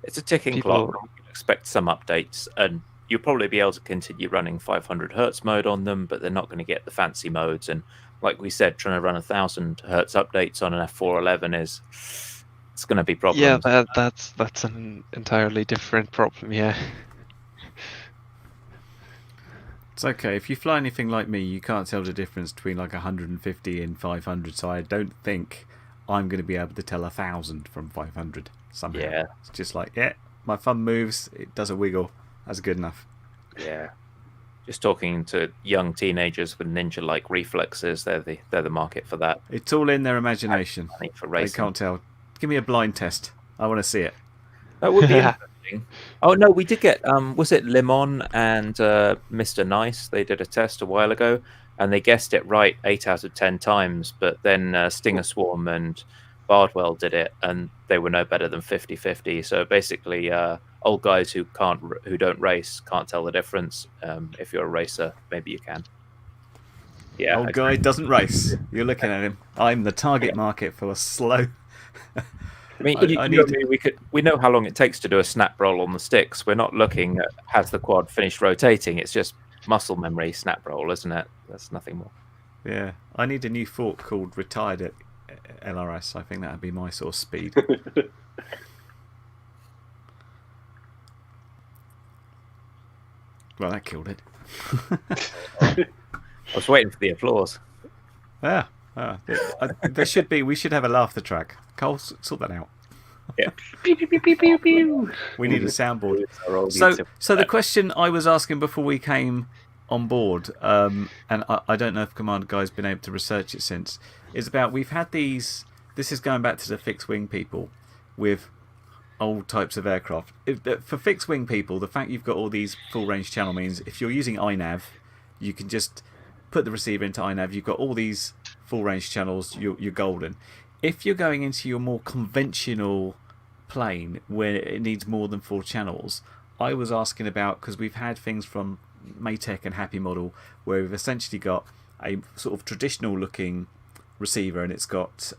It's a ticking clock. You can expect some updates, and you'll probably be able to continue running 500 hertz mode on them, but they're not going to get the fancy modes. And like we said, trying to run 1,000 hertz updates on an F411 it's going to be problems. Yeah, that's an entirely different problem. Yeah. It's okay. If you fly anything like me, you can't tell the difference between like 150 and 500. So I don't think I'm going to be able to tell 1,000 from 500 somehow. Yeah. It's just like, yeah, my thumb moves, it does a wiggle. That's good enough. Yeah. Just talking to young teenagers with ninja-like reflexes, they're the market for that. It's all in their imagination. Money for They racing. can't tell. Give me a blind test. I want to see it. That would be interesting. Oh no, we did get was it Limon and Mr. Nice? They did a test a while ago, and they guessed it right 8 out of 10 times. But then Stinger Swarm and Bardwell did it, and they were no better than 50-50. So basically, old guys who don't race can't tell the difference. If you're a racer, maybe you can. Yeah, Old guy doesn't race. You're looking at him. I'm the target market for a slow. I mean, we know how long it takes to do a snap roll on the sticks. We're not looking at has the quad finished rotating. It's just muscle memory snap roll, isn't it? That's nothing more. Yeah, I need a new fork called Retired at LRS. I think that would be my sort of speed. Well, that killed it. I was waiting for the applause. Yeah, there should be. We should have a laughter track. Cole, sort that out. Yeah. Pew, pew, pew, pew, pew, pew. We need a soundboard. So the question I was asking before we came on board, and I don't know if Commander Guy's been able to research it since, is about we've had these. This is going back to the fixed wing people with old types of aircraft. For fixed wing people, the fact you've got all these full range channel means if you're using iNav, you can just put the receiver into iNav. You've got all these full range channels. You're golden. If you're going into your more conventional plane where it needs more than 4 channels, I was asking about, because we've had things from Maytech and Happy Model where we've essentially got a sort of traditional looking receiver and it's got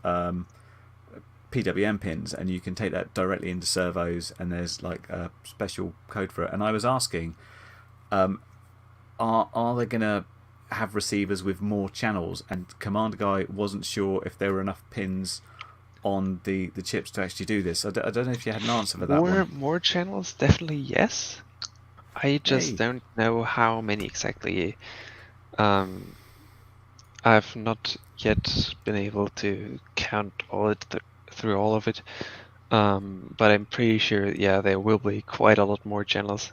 PWM pins and you can take that directly into servos and there's like a special code for it. And I was asking, are they going to have receivers with more channels? And Commander Guy wasn't sure if there were enough pins on the chips to actually do this. I don't know if you had an answer for that one. More channels, definitely yes. I just don't know how many exactly. I've not yet been able to count through all of it, but I'm pretty sure, yeah, there will be quite a lot more channels.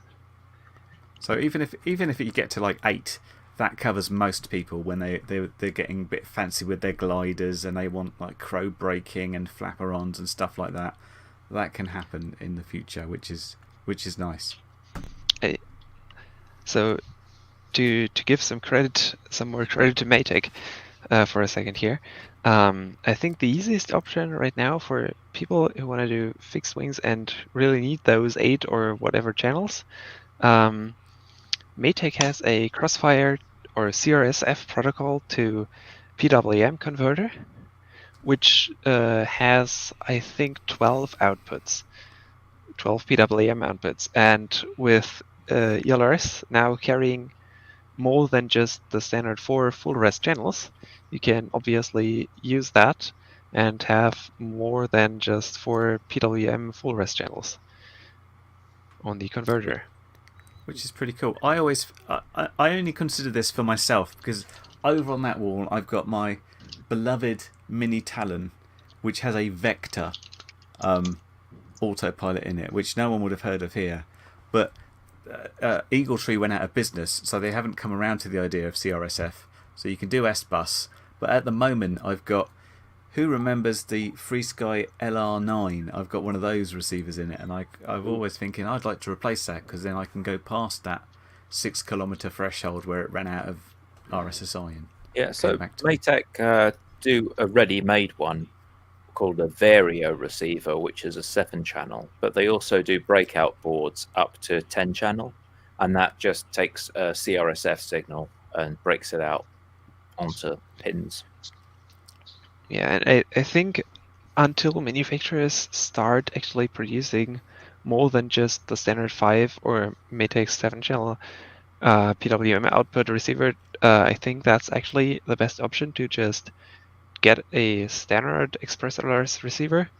So even if you get to like 8, that covers most people when they're getting a bit fancy with their gliders and they want like crow braking and flapper-ons and stuff like that. That can happen in the future, which is nice. So to give some more credit to Maytech for a second here, I think the easiest option right now for people who want to do fixed wings and really need those 8 or whatever channels, Maytech has a Crossfire or CRSF protocol to PWM converter, which has, I think, 12 outputs, 12 PWM outputs, and with ELRS now carrying more than just the standard 4 full res channels, you can obviously use that and have more than just 4 PWM full res channels on the converter. Which is pretty cool. I only consider this for myself because over on that wall I've got my beloved Mini Talon, which has a Vector autopilot in it, which no one would have heard of here. But Eagle Tree went out of business, so they haven't come around to the idea of CRSF. So you can do S-Bus, but at the moment I've got, who remembers the Free Sky LR9? I've got one of those receivers in it, and I've always thinking I'd like to replace that because then I can go past that 6 kilometre threshold where it ran out of RSSI. And so Maytech do a ready-made one called a Vario receiver, which is a 7-channel, but they also do breakout boards up to 10-channel, and that just takes a CRSF signal and breaks it out onto pins. Yeah, and I think until manufacturers start actually producing more than just the standard 5 or Maytech 7-channel PWM output receiver, I think that's actually the best option to just get a standard ExpressLRS receiver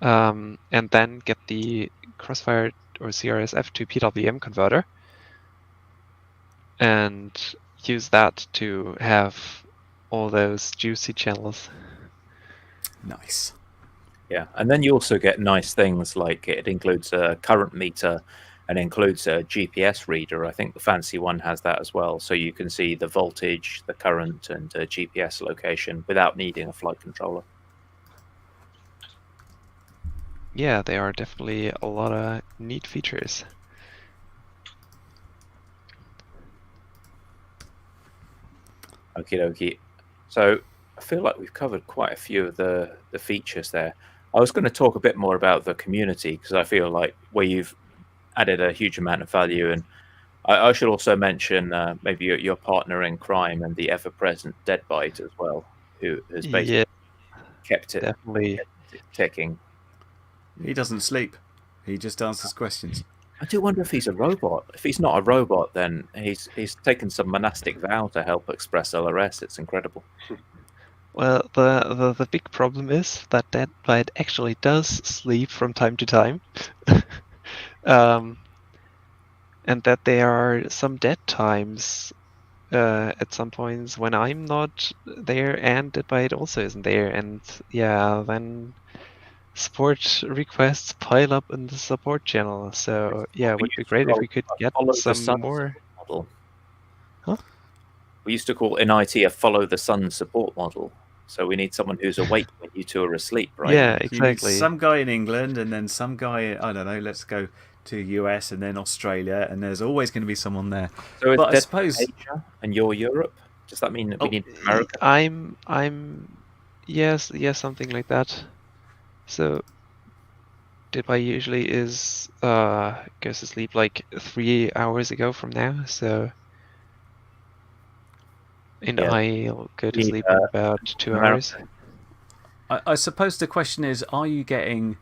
and then get the Crossfire or CRSF to PWM converter and use that to have all those juicy channels. Nice. Yeah, and then you also get nice things like it includes a current meter and includes a GPS reader. I think the fancy one has that as well, so you can see the voltage, the current, and GPS location without needing a flight controller. yeah, there are definitely a lot of neat features. Okie dokie. So I feel like we've covered quite a few of the features there. I was going to talk a bit more about the community because I feel like where you've added a huge amount of value, and I should also mention maybe your partner in crime and the ever-present Deadbite as well, who has basically Yeah, kept it definitely. ticking. He doesn't sleep. He just answers questions. I do wonder if he's a robot. If he's not a robot, then he's taken some monastic vow to help ExpressLRS. It's incredible. Well, the big problem is that Deadbite actually does sleep from time to time. And that there are some dead times at some points when I'm not there and Deadbite also isn't there, and yeah, then support requests pile up in the support channel. So yeah, it would be great if we could get Follow the some sun more. model. Huh? We used to call in IT a follow the sun support model. So we need someone who's awake when you two are asleep, right? Yeah, You need exactly. some guy in England, and then some guy, I don't know, let's go to US and then Australia, and there's always going to be someone there. So But I it's suppose Asia and you're Europe. Does that mean that we Oh, need America? I'm yes, something like that. So Deadbite usually is goes to sleep like 3 hours ago from now, so and Yeah. I'll go to Need, sleep in about 2 hours. America. I suppose the question is, are you getting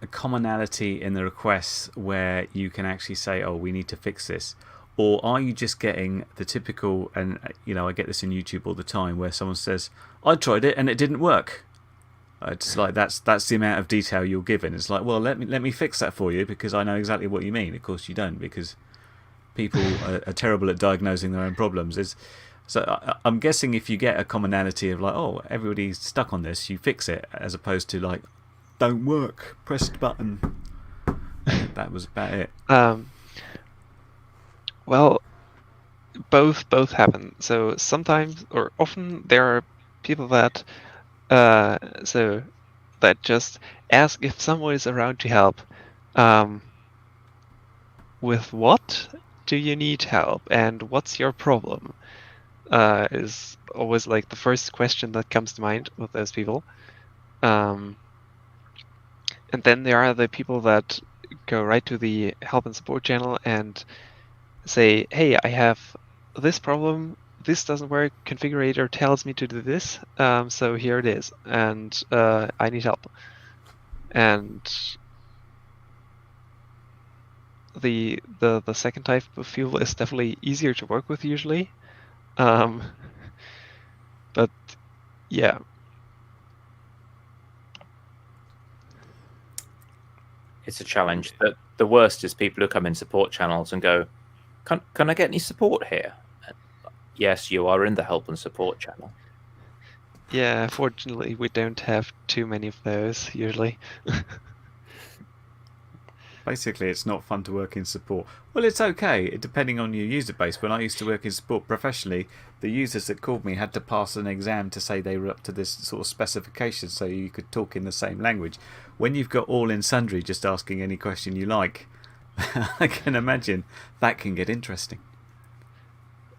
a commonality in the requests where you can actually say, oh, we need to fix this? Or are you just getting the typical, and I get this in YouTube all the time, where someone says, I tried it and it didn't work. It's like that's the amount of detail you're given. It's like, well, let me fix that for you because I know exactly what you mean. Of course you don't, because people are terrible at diagnosing their own problems. So I'm guessing if you get a commonality of like, oh, everybody's stuck on this, you fix it, as opposed to like, don't work, press the button. That was about it. Well, both happen. So sometimes or often there are people that that just ask if someone is around to help. With what do you need help, and what's your problem? Is always like the first question that comes to mind with those people. And then there are the people that go right to the help and support channel and say, hey, I have this problem, this doesn't work, configurator tells me to do this, so here it is, and I need help. And the second type of fuel is definitely easier to work with usually. But yeah. It's a challenge. The worst is people who come in support channels and go, can I get any support here? And yes, you are in the help and support channel. Yeah, fortunately we don't have too many of those usually. Basically, it's not fun to work in support. Well, it's okay, depending on your user base. When I used to work in support professionally, the users that called me had to pass an exam to say they were up to this sort of specification so you could talk in the same language. When you've got all in sundry just asking any question you like, I can imagine that can get interesting.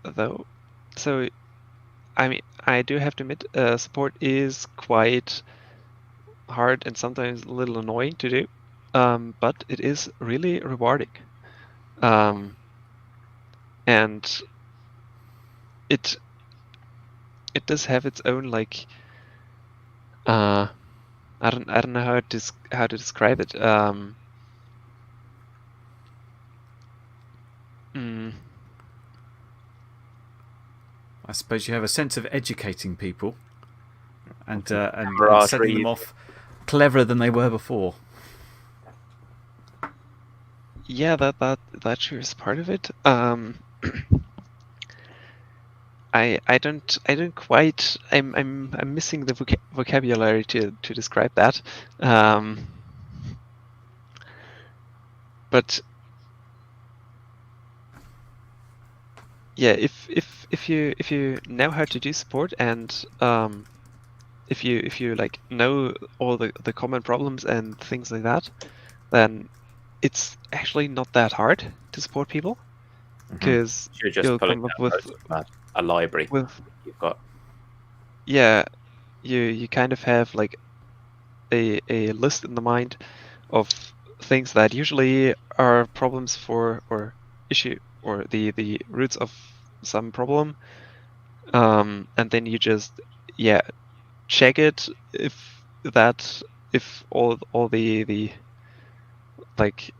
Though, so, I mean, I do have to admit, support is quite hard and sometimes a little annoying to do. But it is really rewarding. And it does have its own like I don't know how to describe it. I suppose you have a sense of educating people and setting them off cleverer than they were before. Yeah, that sure is part of it. I don't quite. I'm missing the vocabulary to describe that. But yeah, if you know how to do support and if you like know all the common problems and things like that, then it's actually not that hard to support people, because You're just you'll pulling come up down with notes from a library you've got. yeah, you kind of have like a list in the mind of things that usually are problems for or issue or the roots of some problem, and then you just check it if all the like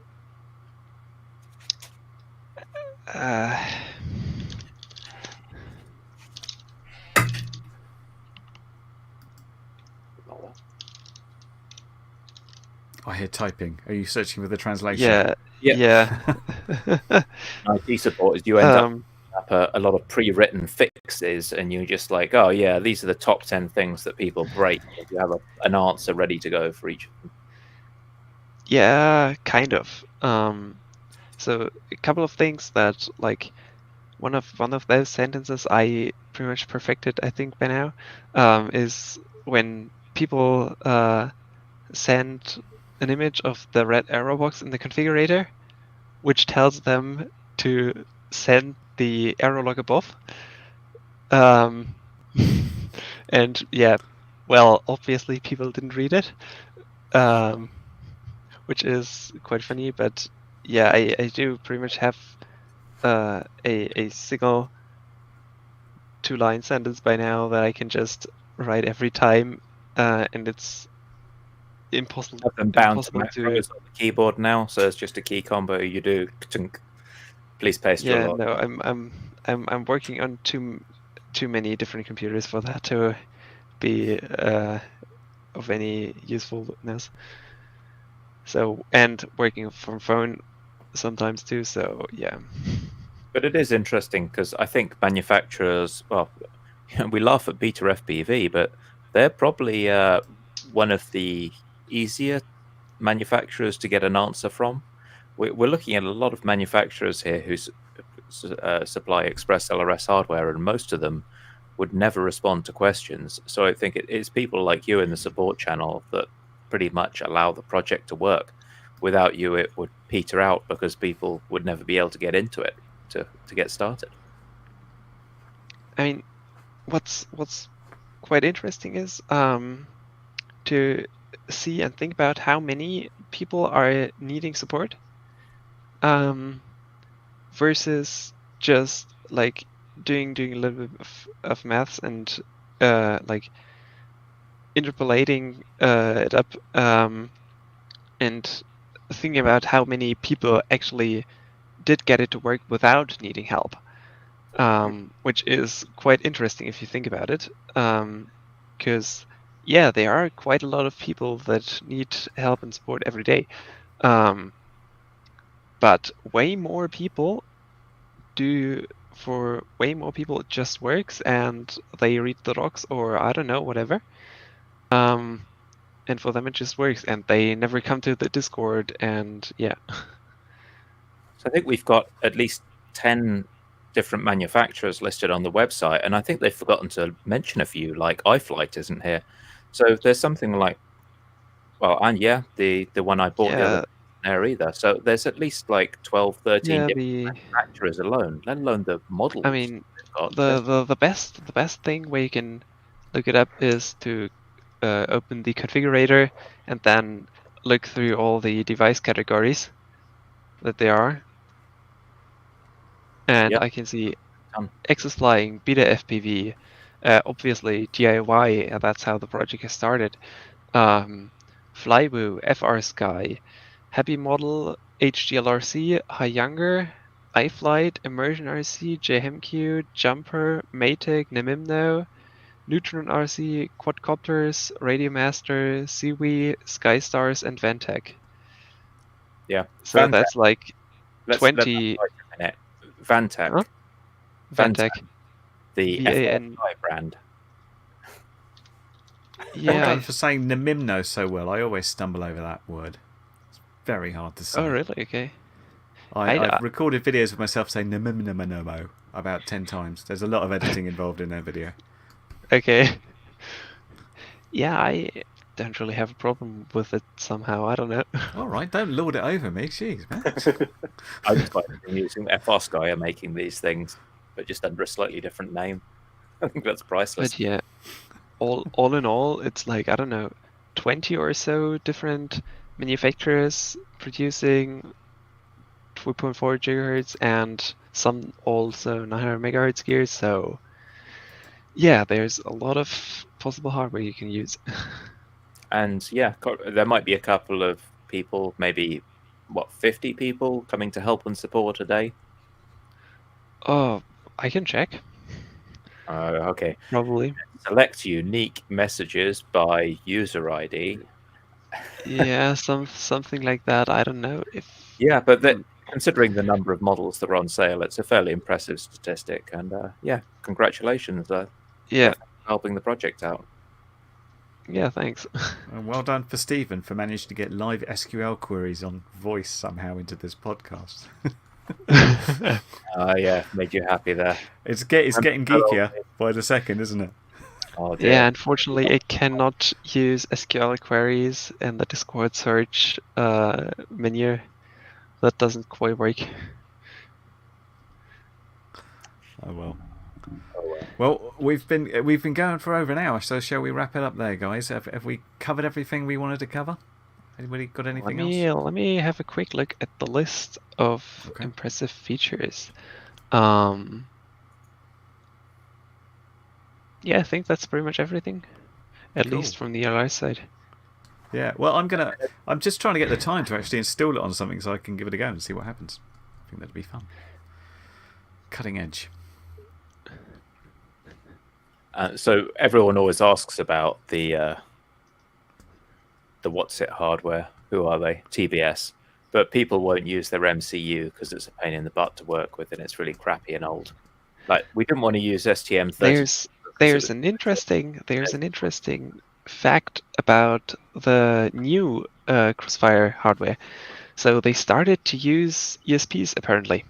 I hear typing. Are you searching for the translation? yeah. IT support is you end up a lot of pre-written fixes, and you're just like, oh yeah, these are the top 10 things that people break. You have an answer ready to go for each of them. Yeah, kind of. So a couple of things that like one of those sentences I pretty much perfected, I think, by now, is when people send an image of the red arrow box in the configurator, which tells them to send the arrow log above. And yeah, well, obviously people didn't read it, which is quite funny. But yeah, I do pretty much have a single 2-line sentence by now that I can just write every time, and it's impossible Have them bound to to. macros on the keyboard now, so it's just a key combo you do. Tunk. Please paste your Yeah, log. no, I'm working on too many different computers for that to be of any usefulness. So, and working from phone sometimes too. So yeah. But it is interesting because I think manufacturers, well, we laugh at Beta FPV, but they're probably one of the easier manufacturers to get an answer from. We're looking at a lot of manufacturers here who supply ExpressLRS hardware, and most of them would never respond to questions. So I think it's people like you in the support channel that pretty much allow the project to work. Without you, it would peter out because people would never be able to get into it to get started. I mean, what's quite interesting is to see and think about how many people are needing support, versus just like doing a little bit of maths and like interpolating it up, and thinking about how many people actually did get it to work without needing help, which is quite interesting if you think about it, because yeah, there are quite a lot of people that need help and support every day, but way more people it just works and they read the docs or I don't know, whatever, and for them it just works and they never come to the Discord, and yeah. So I think we've got at least 10 different manufacturers listed on the website, and I think they've forgotten to mention a few, like iFlight isn't here. So if there's something like, well, and yeah, the one I bought the other day isn't there either. So there's at least like 12, 13 different manufacturers alone, let alone the models. I mean, got. the best thing where you can look it up is to open the configurator and then look through all the device categories that there are. And Yep. I can see Access Flying, Beta FPV, obviously DIY, that's how the project has started. Flywoo, FR Sky, Happy Model, HDLRC, Hyunger, iFlight, Immersion RC, JMQ, Jumper, Maytag, Nemimno, Neutron RC, Quadcopters, Radiomaster, Seawee, Skystars, and Vantech. Yeah. So Vantech. that's like Let's 20. a minute. Vantech. Huh? Vantech. The VAN. FRI brand. Well Yeah. done for saying Nemimno so well. I always stumble over that word. It's very hard to say. Oh, really? Okay. I've recorded videos of myself saying Nemimno about 10 times. There's a lot of editing involved in that video. Okay. Yeah, I don't really have a problem with it somehow. I don't know. All right, don't lord it over me. Jeez, man. I just find them using FR are making these things, but just under a slightly different name. I think that's priceless. But yeah, all in all, it's like, I don't know, 20 or so different manufacturers producing 2.4 gigahertz and some also 900 megahertz gears. So yeah, there's a lot of possible hardware you can use. And yeah, there might be a couple of people, maybe 50 people coming to help and support a day. Oh, I can check. Okay. Probably. Select unique messages by user ID. Yeah, something like that. I don't know if. Yeah, but considering the number of models that are on sale, it's a fairly impressive statistic. And yeah, congratulations. Yeah. For helping the project out. Yeah, thanks. And well done for Stephen for managing to get live SQL queries on voice somehow into this podcast. Yeah, made you happy there. It's getting geekier by the second, isn't it? Oh, dear. Yeah, unfortunately, it cannot use SQL queries in the Discord search menu. That doesn't quite work. Oh well. Oh, Well, we've been going for over an hour, so shall we wrap it up there, guys? Have we covered everything we wanted to cover? Anybody got anything else? Let me have a quick look at the list of Okay. impressive features. Yeah, I think that's pretty much everything, at Cool. least from the ELRS side. Yeah. Well, I'm just trying to get the time to actually install it on something so I can give it a go and see what happens. I think that'd be fun. Cutting edge. So everyone always asks about the what's it hardware. Who are they? TBS. But people won't use their MCU because it's a pain in the butt to work with and it's really crappy and old. Like we didn't want to use STM30. There's an interesting fact about the new Crossfire hardware. So they started to use ESPs apparently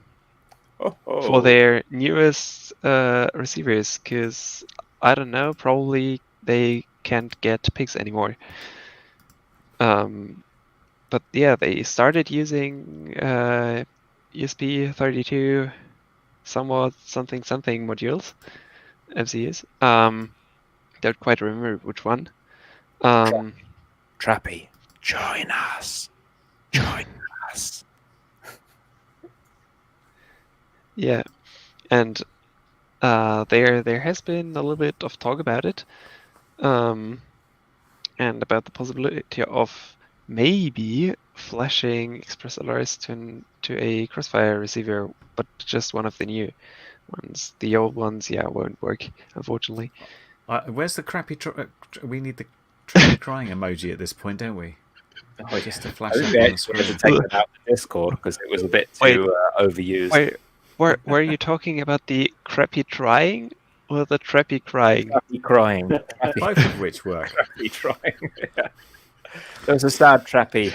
for their newest receivers, because I don't know, probably they can't get pigs anymore. But yeah, they started using ESP32 somewhat something modules, MCUs. Don't quite remember which one. Trappy, join us. Join us. Yeah, and there has been a little bit of talk about it, and about the possibility of maybe flashing ExpressLRS to a Crossfire receiver, but just one of the new ones. The old ones, yeah, won't work, unfortunately. Where's the crappy? We need the trappy crying emoji at this point, don't we? Oh, Just to flash I up think on they the actually had to screen. take that out of Discord because it was a bit too overused. Were you talking about the crappy trying or the trappy crying? Trappy crying. Both of which work. Trappy trying. Yeah. There was a sad trappy,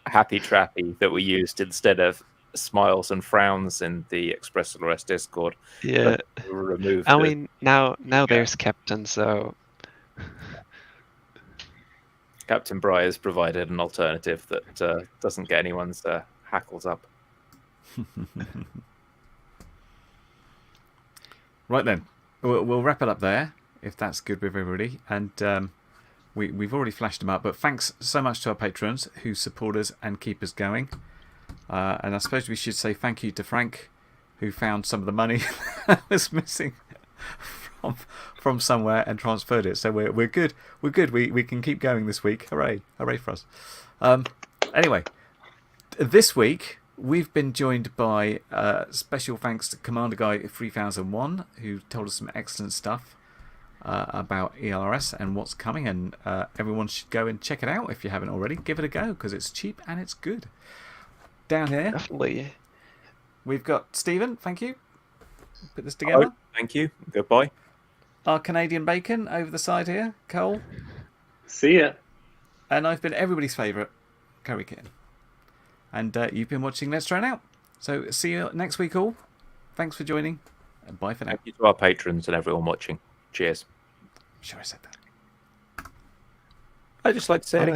happy trappy that we used instead of smiles and frowns in the ExpressLRS Discord. Yeah. We removed I mean, now there's Captain, so Captain Bryers provided an alternative that doesn't get anyone's hackles up. Right then, we'll wrap it up there if that's good with everybody. And we've already flashed them up, but thanks so much to our patrons who support us and keep us going. And I suppose we should say thank you to Frank, who found some of the money that was missing from somewhere and transferred it. So we're good. We're good. We can keep going this week. Hooray! Hooray for us. Anyway, this week we've been joined by special thanks to Commander3001, who told us some excellent stuff about ELRS and what's coming, and everyone should go and check it out if you haven't already. Give it a go because it's cheap and it's good. Down here, definitely. We've got Stephen. Thank you. Put this together. Oh, thank you. Goodbye. Our Canadian bacon over the side here, Cole. See ya. And I've been everybody's favourite, Curry Kitten. And you've been watching Let's Try It Out. So see you next week, all. Thanks for joining, and bye for now. Thank you to our patrons and everyone watching. Cheers. I'm sure I said that. I just like to say it